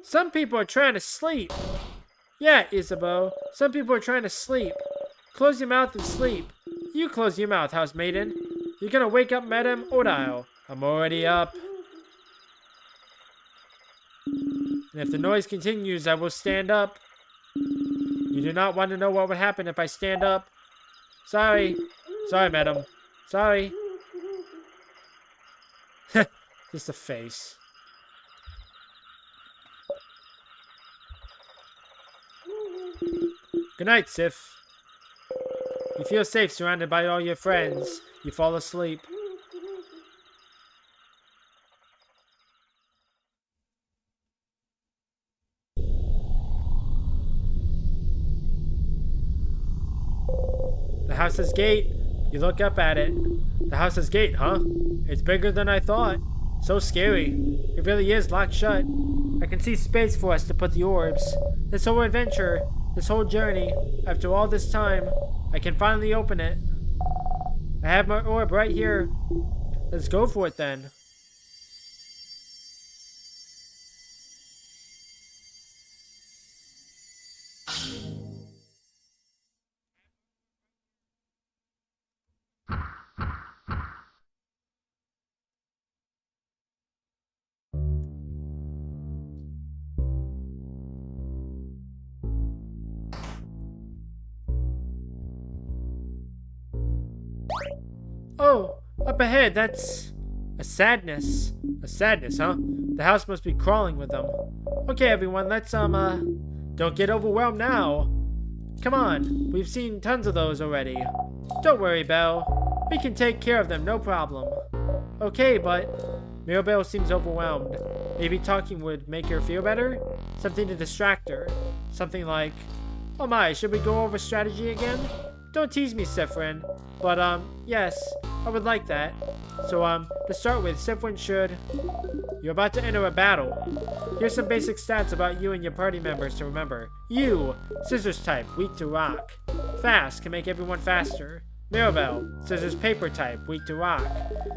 Some people are trying to sleep. Yeah, Isabeau. Some people are trying to sleep. Close your mouth and sleep. You close your mouth, house maiden. You're gonna wake up Madame Odile. I'm already up. And if the noise continues, I will stand up. You do not want to know what would happen if I stand up. Sorry. Sorry, madam. Sorry. Just a face. Good night, Sif. You feel safe surrounded by all your friends. You fall asleep. The house's gate. You look up at it. The house's gate, huh? It's bigger than I thought. So scary. It really is locked shut. I can see space for us to put the orbs. This whole adventure, this whole journey, after all this time, I can finally open it. I have my orb right here. Let's go for it then. Oh, up ahead, that's a sadness. A sadness, huh? The house must be crawling with them. Okay, everyone, let's, don't get overwhelmed now. Come on, we've seen tons of those already. Don't worry, Belle. We can take care of them, no problem. Okay, but Mirabelle seems overwhelmed. Maybe talking would make her feel better? Something to distract her. Something like, oh my, should we go over strategy again? Don't tease me, Sifrin. But, yes, I would like that. So, to start with, Sifrin should... You're about to enter a battle. Here's some basic stats about you and your party members to remember. You, scissors type, weak to rock. Fast, can make everyone faster. Mirabelle, scissors paper type, weak to rock.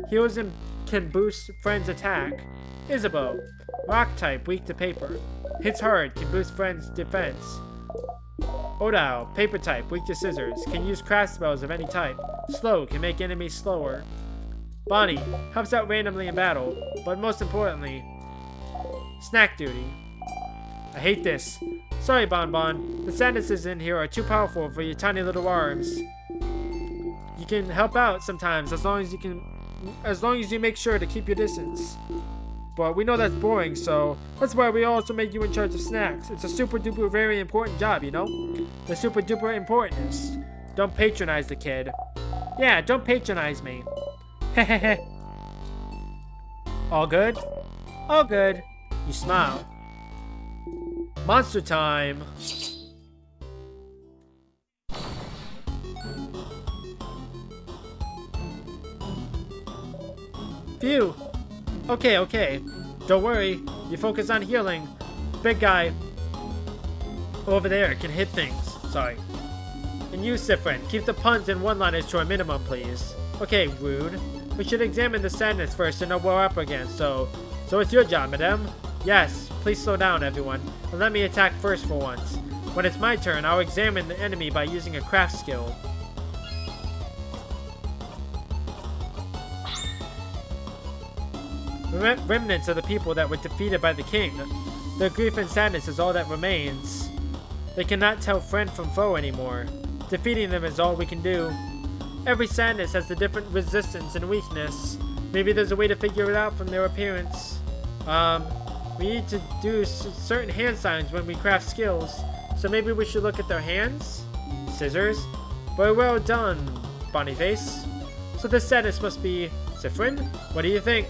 Heals and can boost friends' attack. Isabeau, rock type, weak to paper. Hits hard, can boost friends' defense. Odile, paper type, weak to scissors. Can use craft spells of any type. Slow, can make enemies slower. Bonnie, helps out randomly in battle. But most importantly, snack duty. I hate this. Sorry, Bonbon. The sadnesses in here are too powerful for your tiny little arms. You can help out sometimes as long as you make sure to keep your distance. But we know that's boring, so that's why we also make you in charge of snacks. It's a super duper very important job, you know? The super duper importantness. Don't patronize the kid. Yeah, don't patronize me. Hehehe. All good? All good. You smile. Monster time. Phew. Okay. Don't worry. You focus on healing. Big guy over there can hit things. Sorry. And you, Sifrin, keep the puns and one-liners to a minimum, please. Okay, rude. We should examine the sadness first to know what we're up against, so it's your job, madame. Yes, please slow down, everyone, and let me attack first for once. When it's my turn, I'll examine the enemy by using a craft skill. Remnants of the people that were defeated by the king. Their grief and sadness is all that remains. They cannot tell friend from foe anymore. Defeating them is all we can do. Every sadness has a different resistance and weakness. Maybe there's a way to figure it out from their appearance. We need to do certain hand signs when we craft skills. So maybe we should look at their hands? Scissors? Very well done, Bonyface. So this sadness must be Siffrin? What do you think?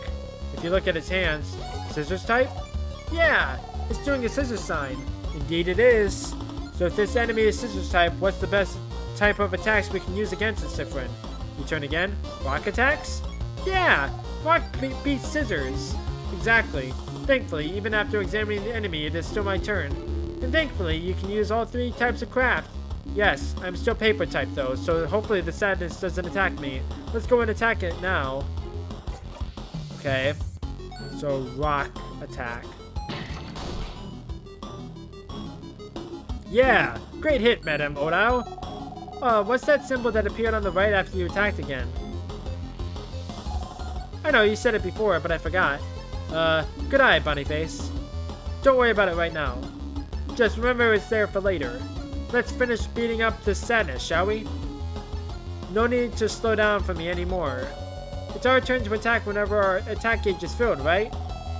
If you look at its hands, scissors type? Yeah, it's doing a scissors sign. Indeed it is. So if this enemy is scissors type, what's the best type of attacks we can use against it, Siffrin? You turn again? Rock attacks? Yeah, rock beats scissors. Exactly. Thankfully, even after examining the enemy, it is still my turn. And thankfully, you can use all 3 types of craft. Yes, I'm still paper type though, so hopefully the sadness doesn't attack me. Let's go and attack it now. Okay, so rock attack. Yeah, great hit, Madam Odao. What's that symbol that appeared on the right after you attacked again? I know, you said it before, but I forgot. Good eye, Bonyface. Don't worry about it right now. Just remember it's there for later. Let's finish beating up this sadness, shall we? No need to slow down for me anymore. It's our turn to attack whenever our attack gauge is filled, right?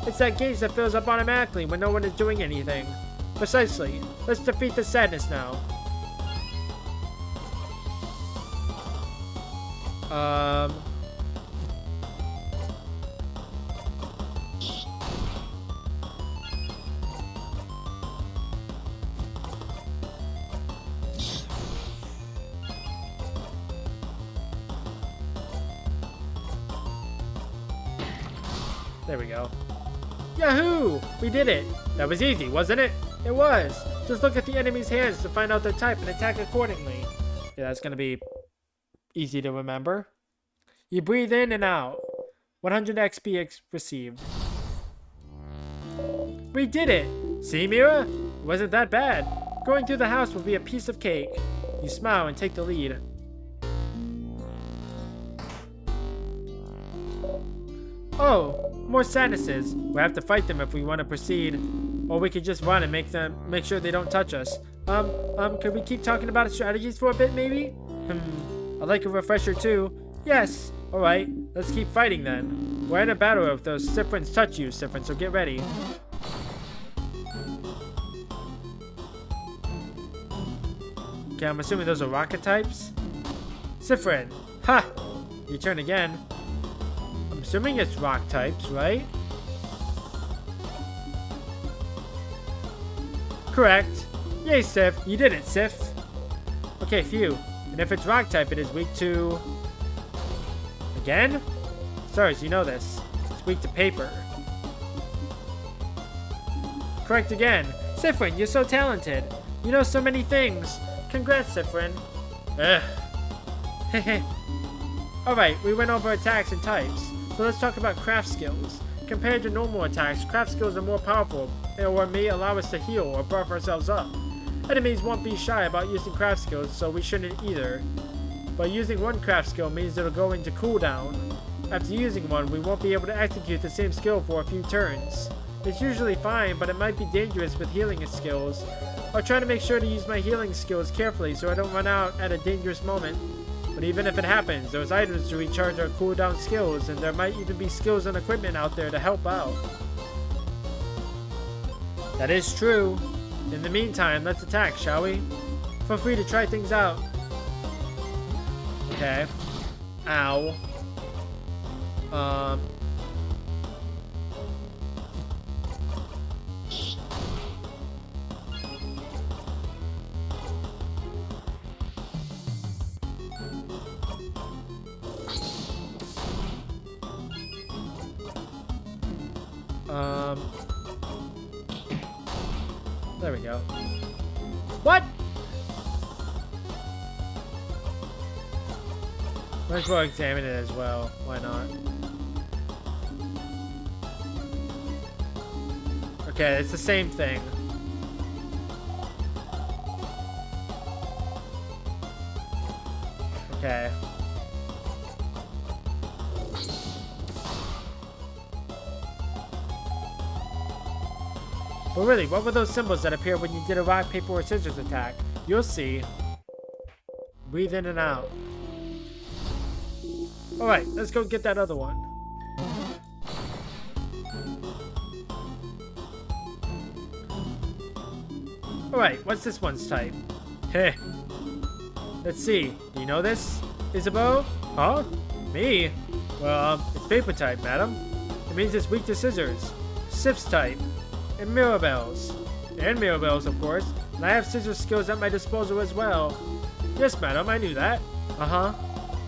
It's that gauge that fills up automatically when no one is doing anything. Precisely. Let's defeat the sadness now. There we go. Yahoo! We did it! That was easy, wasn't it? It was. Just look at the enemy's hands to find out their type and attack accordingly. Yeah, that's gonna be easy to remember. You breathe in and out. 100 XP received. We did it! See, Mira? It wasn't that bad. Going through the house will be a piece of cake. You smile and take the lead. Oh, more sadnesses. We'll have to fight them if we want to proceed. Or we could just run and make sure they don't touch us. Could we keep talking about strategies for a bit, maybe? I'd like a refresher too. Yes. Alright, let's keep fighting then. We're in a battle if those Siffrins touch you, Siffrin, so get ready. Okay, I'm assuming those are rocket types. Siffrin. Ha! You turn again. I'm assuming it's rock types, right? Correct. Yay, Sif. You did it, Sif. Okay, phew. And if it's rock type, it is weak to... Again? Stars, you know this. It's weak to paper. Correct again. Siffrin, you're so talented. You know so many things. Congrats, Siffrin. Ugh. Hehe. Alright, we went over attacks and types. So let's talk about craft skills. Compared to normal attacks, craft skills are more powerful, or may allow us to heal or buff ourselves up. Enemies won't be shy about using craft skills, so we shouldn't either. But using one craft skill means it'll go into cooldown. After using one, we won't be able to execute the same skill for a few turns. It's usually fine, but it might be dangerous with healing skills. I'll try to make sure to use my healing skills carefully so I don't run out at a dangerous moment. But even if it happens, there's items to recharge our cooldown skills, and there might even be skills and equipment out there to help out. That is true. In the meantime, let's attack, shall we? Feel free to try things out. Okay. Ow. There we go. What? Might as well examine it as well. Why not? Okay, it's the same thing. Okay. But really, what were those symbols that appeared when you did a rock, paper, or scissors attack? You'll see. Breathe in and out. Alright, let's go get that other one. Alright, what's this one's type? Heh. Let's see. Do you know this, Isabeau? Huh? Me? Well, it's paper type, madam. It means it's weak to scissors. Sips type. And Mirabelle's. And Mirabelle's, of course. And I have scissors skills at my disposal as well. Yes, madam, I knew that. Uh-huh.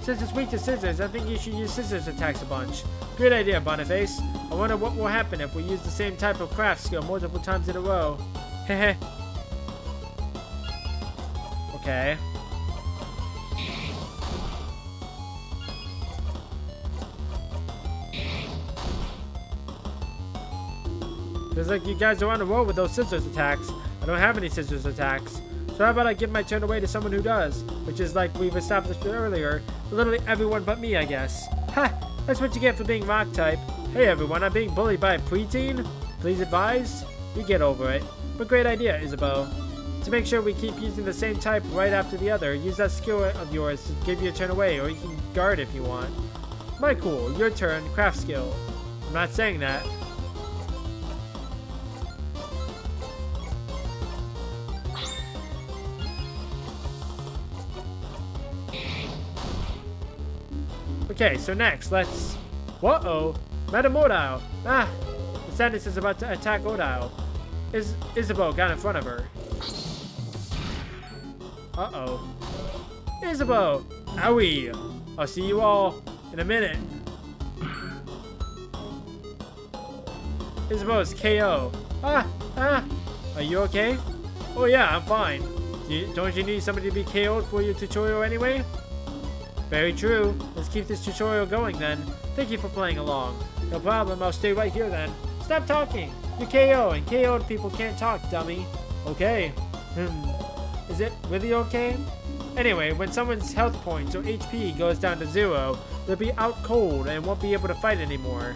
Since it's weak to scissors, I think you should use scissors attacks a bunch. Great idea, Boniface. I wonder what will happen if we use the same type of craft skill multiple times in a row. Hehe. Okay. Feels like you guys are on a roll with those scissors attacks. I don't have any scissors attacks. So how about I give my turn away to someone who does? Which is, like we've established earlier, literally everyone but me, I guess. Ha! That's what you get for being rock type. Hey everyone, I'm being bullied by a preteen? Please advise? You get over it. But great idea, Isabeau. To make sure we keep using the same type right after the other, use that skill of yours to give you a turn away, or you can guard if you want. My cool, your turn, craft skill. I'm not saying that. Okay, so next, let's... Whoa-oh! Madame Odile! Ah! The sadness is about to attack Odile. Isabeau got in front of her. Uh-oh. Isabeau! Owie! I'll see you all in a minute. Isabeau's KO. Ah! Are you okay? Oh yeah, I'm fine. Don't you need somebody to be KO'd for your tutorial anyway? Very true. Let's keep this tutorial going then. Thank you for playing along. No problem, I'll stay right here then. Stop talking! You're KO, and KO'd people can't talk, dummy. Okay. Is it really okay? Anyway, when someone's health points or HP goes down to 0, they'll be out cold and won't be able to fight anymore.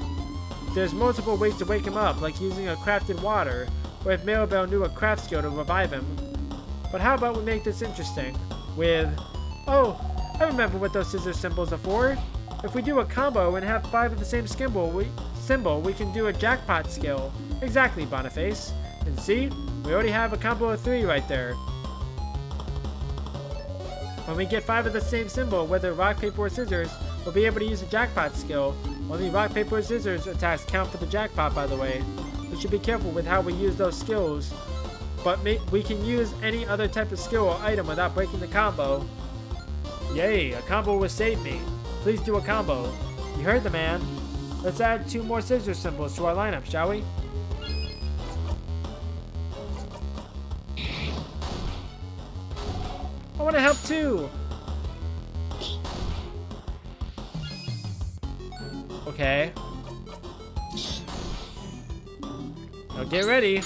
There's multiple ways to wake him up, like using a crafted water, or if Mirabelle knew a craft skill to revive him. But how about we make this interesting? With... Oh! I remember what those scissor symbols are for. If we do a combo and have 5 of the same symbol, we can do a jackpot skill. Exactly, Boniface. And see? We already have a combo of 3 right there. When we get 5 of the same symbol, whether rock, paper, or scissors, we'll be able to use a jackpot skill. Only rock, paper, or scissors attacks count for the jackpot, by the way. We should be careful with how we use those skills. But we can use any other type of skill or item without breaking the combo. Yay, a combo will save me. Please do a combo. You heard the man. Let's add 2 more scissor symbols to our lineup, shall we? I want to help too. Okay. Now get ready.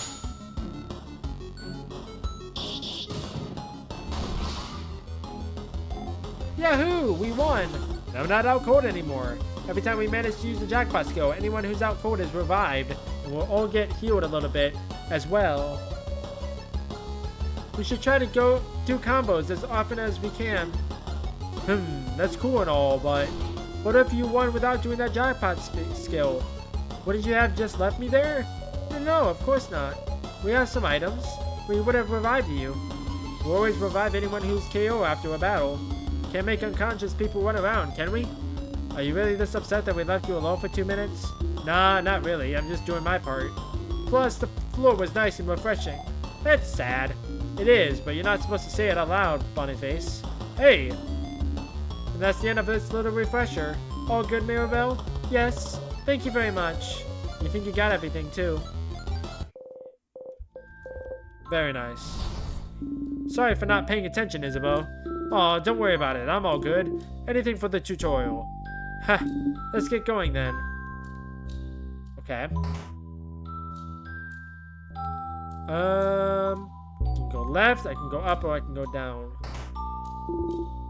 Yahoo! We won! I'm not out cold anymore. Every time we manage to use the jackpot skill, anyone who's out cold is revived, and we'll all get healed a little bit as well. We should try to go do combos as often as we can. That's cool and all, but what if you won without doing that jackpot skill? Wouldn't you have just left me there? No, of course not. We have some items. We would have revived you. We always revive anyone who's KO after a battle. Can't make unconscious people run around, can we? Are you really this upset that we left you alone for 2 minutes? Nah, not really. I'm just doing my part. Plus, the floor was nice and refreshing. That's sad. It is, but you're not supposed to say it out loud, Boniface. Hey! And that's the end of this little refresher. All good, Mirabelle? Yes. Thank you very much. You think you got everything, too. Very nice. Sorry for not paying attention, Isabeau. Aw, don't worry about it. I'm all good. Anything for the tutorial. Ha! Let's get going then. Okay. I can go left, I can go up, or I can go down.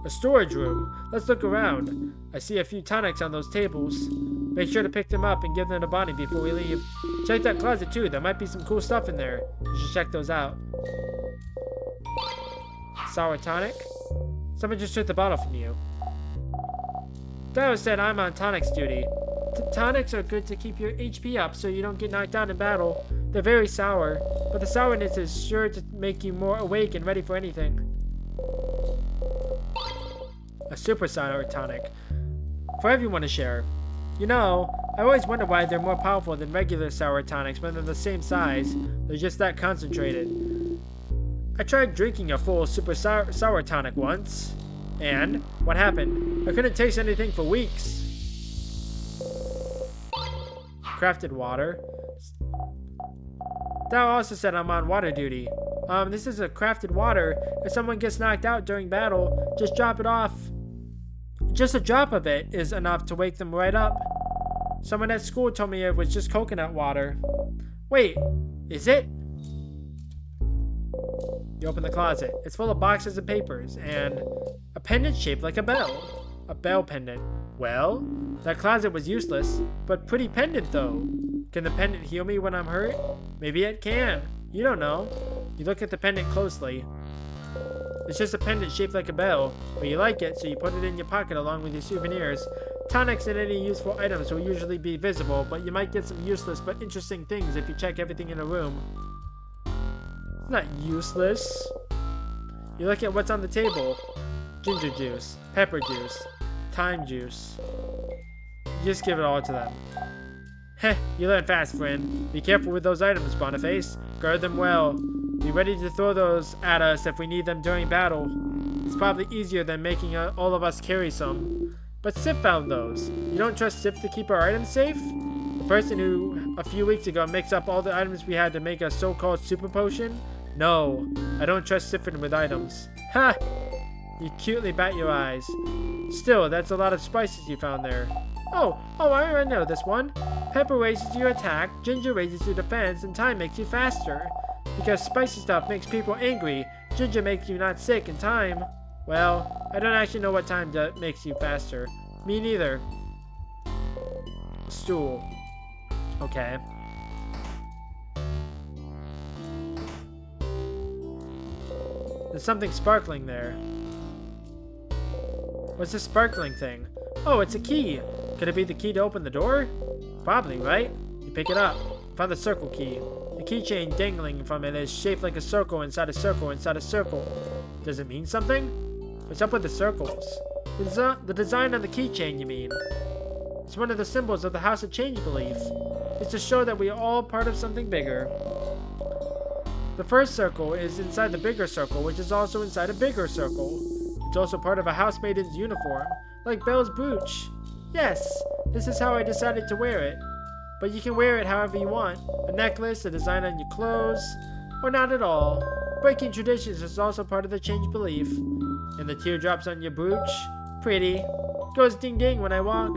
A storage room. Let's look around. I see a few tonics on those tables. Make sure to pick them up and give them to Bonnie before we leave. Check that closet too. There might be some cool stuff in there. You should check those out. Sour tonic? Someone just took the bottle from you. Darrow said I'm on tonics duty. Tonics are good to keep your HP up so you don't get knocked out in battle. They're very sour, but the sourness is sure to make you more awake and ready for anything. A super sour tonic. For everyone to share. You know, I always wonder why they're more powerful than regular sour tonics when they're the same size. They're just that concentrated. I tried drinking a full super sour tonic once. And what happened? I couldn't taste anything for weeks. Crafted water. Darrow also said I'm on water duty. This is a crafted water. If someone gets knocked out during battle, just drop it off. Just a drop of it is enough to wake them right up. Someone at school told me it was just coconut water. Wait, is it? You open the closet. It's full of boxes of papers and a pendant shaped like a bell. A bell pendant. Well, that closet was useless, but pretty pendant though. Can the pendant heal me when I'm hurt? Maybe it can. You don't know. You look at the pendant closely. It's just a pendant shaped like a bell, but you like it, so you put it in your pocket along with your souvenirs. Tonics and any useful items will usually be visible, but you might get some useless but interesting things if you check everything in a room. It's not useless. You look at what's on the table. Ginger juice, pepper juice, thyme juice. You just give it all to them. Heh, you learn fast, friend. Be careful with those items, Boniface. Guard them well. Be ready to throw those at us if we need them during battle. It's probably easier than making all of us carry some. But Sif found those. You don't trust Sif to keep our items safe? The person who, a few weeks ago, mixed up all the items we had to make a so-called super potion? No, I don't trust Siffin with items. Ha! You cutely bat your eyes. Still, that's a lot of spices you found there. Oh, I know this one. Pepper raises your attack, ginger raises your defense, and thyme makes you faster. Because spicy stuff makes people angry, ginger makes you not sick, and thyme... Well, I don't actually know what thyme makes you faster. Me neither. Stool. Okay. There's something sparkling there. What's this sparkling thing? Oh, it's a key. Could it be the key to open the door? Probably, right? You pick it up. Found the circle key. The keychain dangling from it is shaped like a circle inside a circle inside a circle. Does it mean something? What's up with the circles? The design on the keychain, you mean? It's one of the symbols of the House of Change belief. It's to show that we are all part of something bigger. The first circle is inside the bigger circle, which is also inside a bigger circle. It's also part of a housemaiden's uniform, like Belle's brooch. Yes, this is how I decided to wear it. But you can wear it however you want. A necklace, a design on your clothes, or not at all. Breaking traditions is also part of the change belief. And the teardrops on your brooch? Pretty. Goes ding ding when I walk.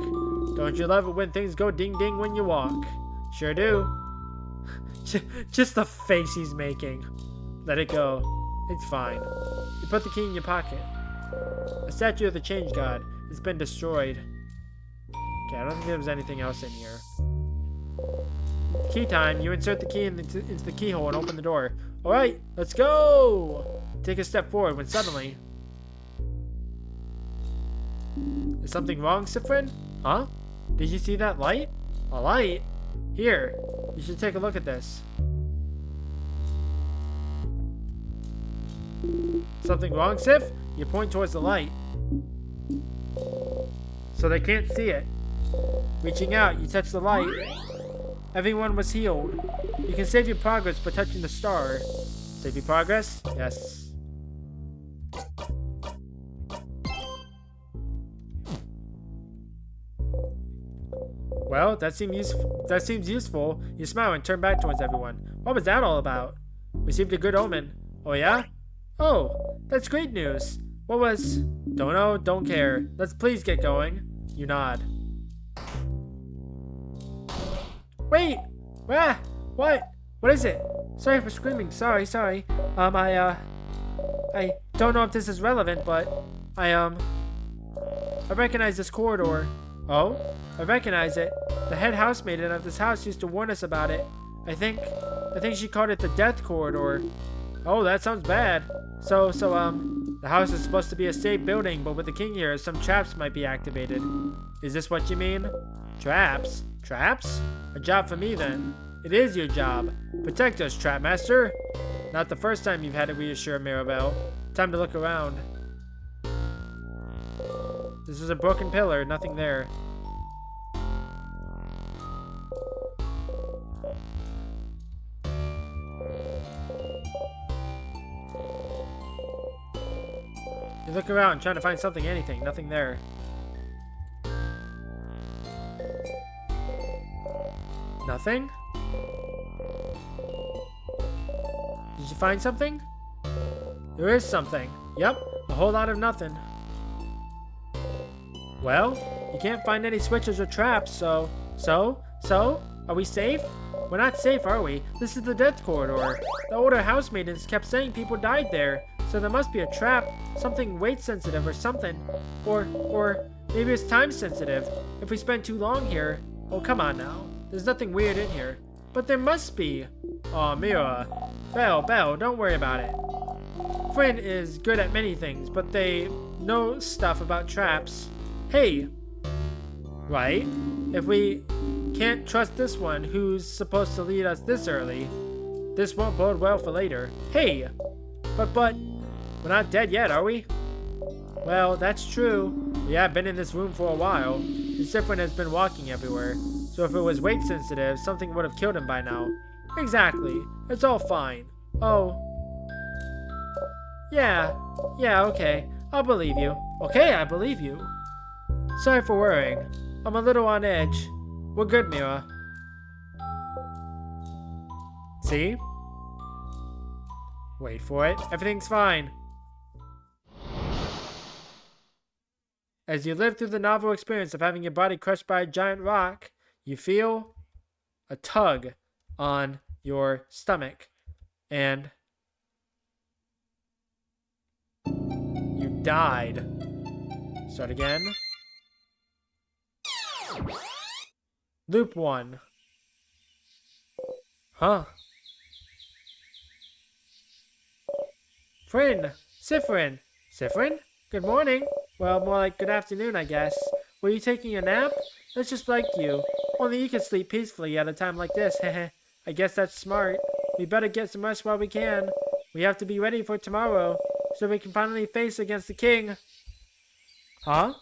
Don't you love it when things go ding ding when you walk? Sure do. Just the face he's making. Let it go. It's fine. You put the key in your pocket. A statue of the change god. It's been destroyed. Okay, I don't think there was anything else in here. Key time. You insert the key into the keyhole and open the door. Alright, let's go! Take a step forward when suddenly... Is something wrong, Sifrin? Huh? Did you see that light? A light? Here, you should take a look at this. Something wrong, Sif? You point towards the light. So they can't see it. Reaching out, you touch the light. Everyone was healed. You can save your progress by touching the star. Save your progress? Yes. Well, that seems useful. You smile and turn back towards everyone. What was that all about? Received a good omen. Oh yeah? Oh, that's great news. What was... Don't know, don't care. Let's please get going. You nod. Wait! Ah! What? What is it? Sorry for screaming. Sorry. I don't know if this is relevant, but I recognize this corridor. Oh? I recognize it. The head housemaiden of this house used to warn us about it. I think she called it the death corridor. Oh, that sounds bad. So, the house is supposed to be a safe building, but with the king here, some traps might be activated. Is this what you mean? Traps? Traps? A job for me, then. It is your job. Protect us, Trap Master. Not the first time you've had to reassure Mirabelle. Time to look around. This is a broken pillar, nothing there. You look around, trying to find something, anything, nothing there. Nothing? Did you find something? There is something. Yep, a whole lot of nothing. Well, you can't find any switches or traps, so, are we safe? We're not safe, are we? This is the death corridor. The older housemaidens kept saying people died there, so there must be a trap, something weight sensitive or something. Or maybe it's time sensitive. If we spend too long here. Oh, come on now. There's nothing weird in here. But there must be. Aw, Mira. Belle, don't worry about it. Friend is good at many things, but they know stuff about traps. Hey! Right? If we can't trust this one who's supposed to lead us this early, this won't bode well for later. Hey! But, we're not dead yet, are we? Well, that's true. We have been in this room for a while, and Sifrin has been walking everywhere. So if it was weight sensitive, something would have killed him by now. Exactly. It's all fine. Oh. Yeah, okay. I'll believe you. Okay, I believe you. Sorry for worrying. I'm a little on edge. We're good, Mira. See? Wait for it. Everything's fine. As you live through the novel experience of having your body crushed by a giant rock, you feel a tug on your stomach. And you died. Start again. Loop 1. Huh? Friend! Sifrin! Sifrin? Good morning. Well, more like good afternoon, I guess. Were you taking a nap? That's just like you. Only you can sleep peacefully at a time like this, heh. I guess that's smart. We better get some rest while we can. We have to be ready for tomorrow, so we can finally face against the king. Huh?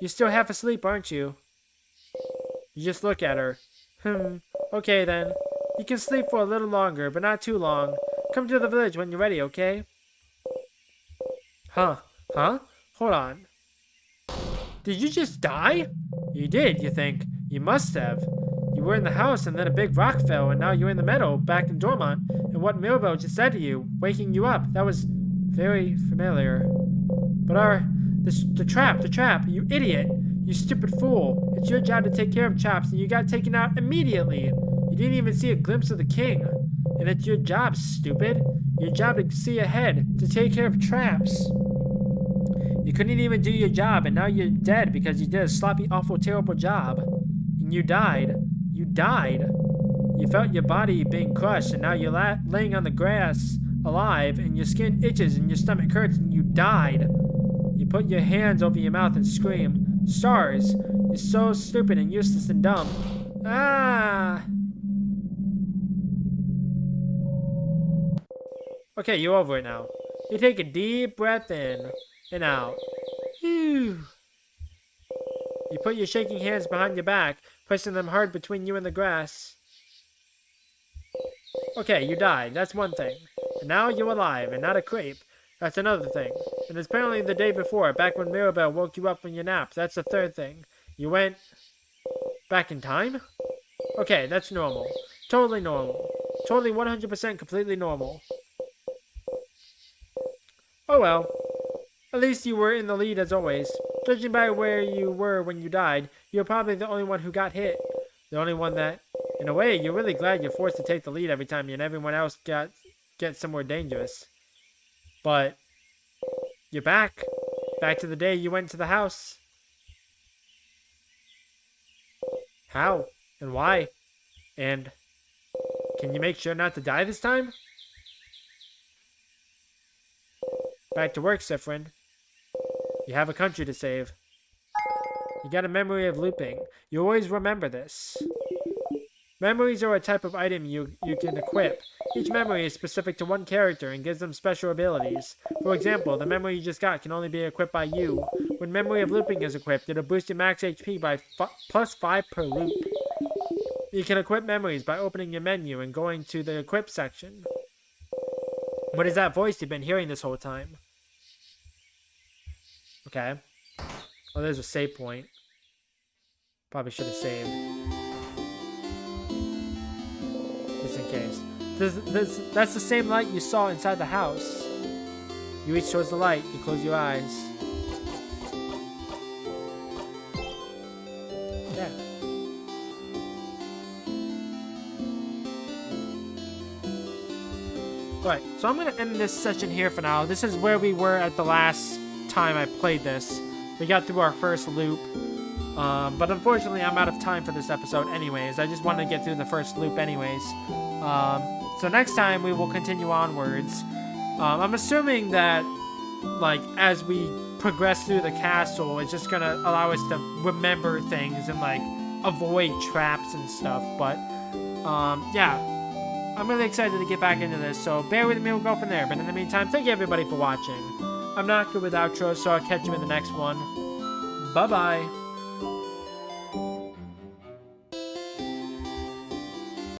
You're still half asleep, aren't you? You just look at her. Okay then. You can sleep for a little longer, but not too long. Come to the village when you're ready, okay? Huh? Hold on. Did you just die? You did, you think? You must have. You were in the house and then a big rock fell and now you're in the meadow, back in Dormont. And what Mirabelle just said to you, waking you up, that was very familiar. But the trap, you idiot. You stupid fool. It's your job to take care of traps and you got taken out immediately. You didn't even see a glimpse of the king. And it's your job, stupid. Your job to see ahead, to take care of traps. You couldn't even do your job, and now you're dead because you did a sloppy, awful, terrible job. And you died. You died. You felt your body being crushed, and now you're laying on the grass, alive, and your skin itches and your stomach hurts, and you died. You put your hands over your mouth and scream, "Stars! You're so stupid and useless and dumb." Ah! Okay, you're over it now. You take a deep breath in and out. Phew. You put your shaking hands behind your back, pressing them hard between you and the grass. Okay, you died. That's one thing. And now you're alive and not a creep. That's another thing. And it's apparently the day before, back when Mirabelle woke you up from your nap. That's the third thing. You went back in time? Okay, that's normal. Totally normal. Totally 100% completely normal. Oh well. At least you were in the lead as always. Judging by where you were when you died, you're probably the only one who got hit. The only one that, in a way, you're really glad you're forced to take the lead every time you and everyone else gets somewhere dangerous. But You're back. Back to the day you went to the house. How? And why? And can you make sure not to die this time? Back to work, Sifrin. You have a country to save. You got a memory of looping. You always remember this. Memories are a type of item you can equip. Each memory is specific to one character and gives them special abilities. For example, the memory you just got can only be equipped by you. When Memory of Looping is equipped, it'll boost your max HP by plus 5 per loop. You can equip memories by opening your menu and going to the Equip section. What is that voice you've been hearing this whole time? Okay. Oh, there's a save point. Probably should have saved. Just in case. That's the same light you saw inside the house. You reach towards the light. You close your eyes. Yeah. Alright, so I'm going to end this session here for now. This is where we were at the last time I played this. We got through our first loop. But unfortunately, I'm out of time for this episode anyways. I just wanted to get through the first loop anyways. So next time, we will continue onwards. I'm assuming that, like, as we progress through the castle, it's just gonna allow us to remember things and, like, avoid traps and stuff. But, yeah. I'm really excited to get back into this, so bear with me, we'll go from there. But in the meantime, thank you everybody for watching. I'm not good with outros, so I'll catch you in the next one. Bye-bye.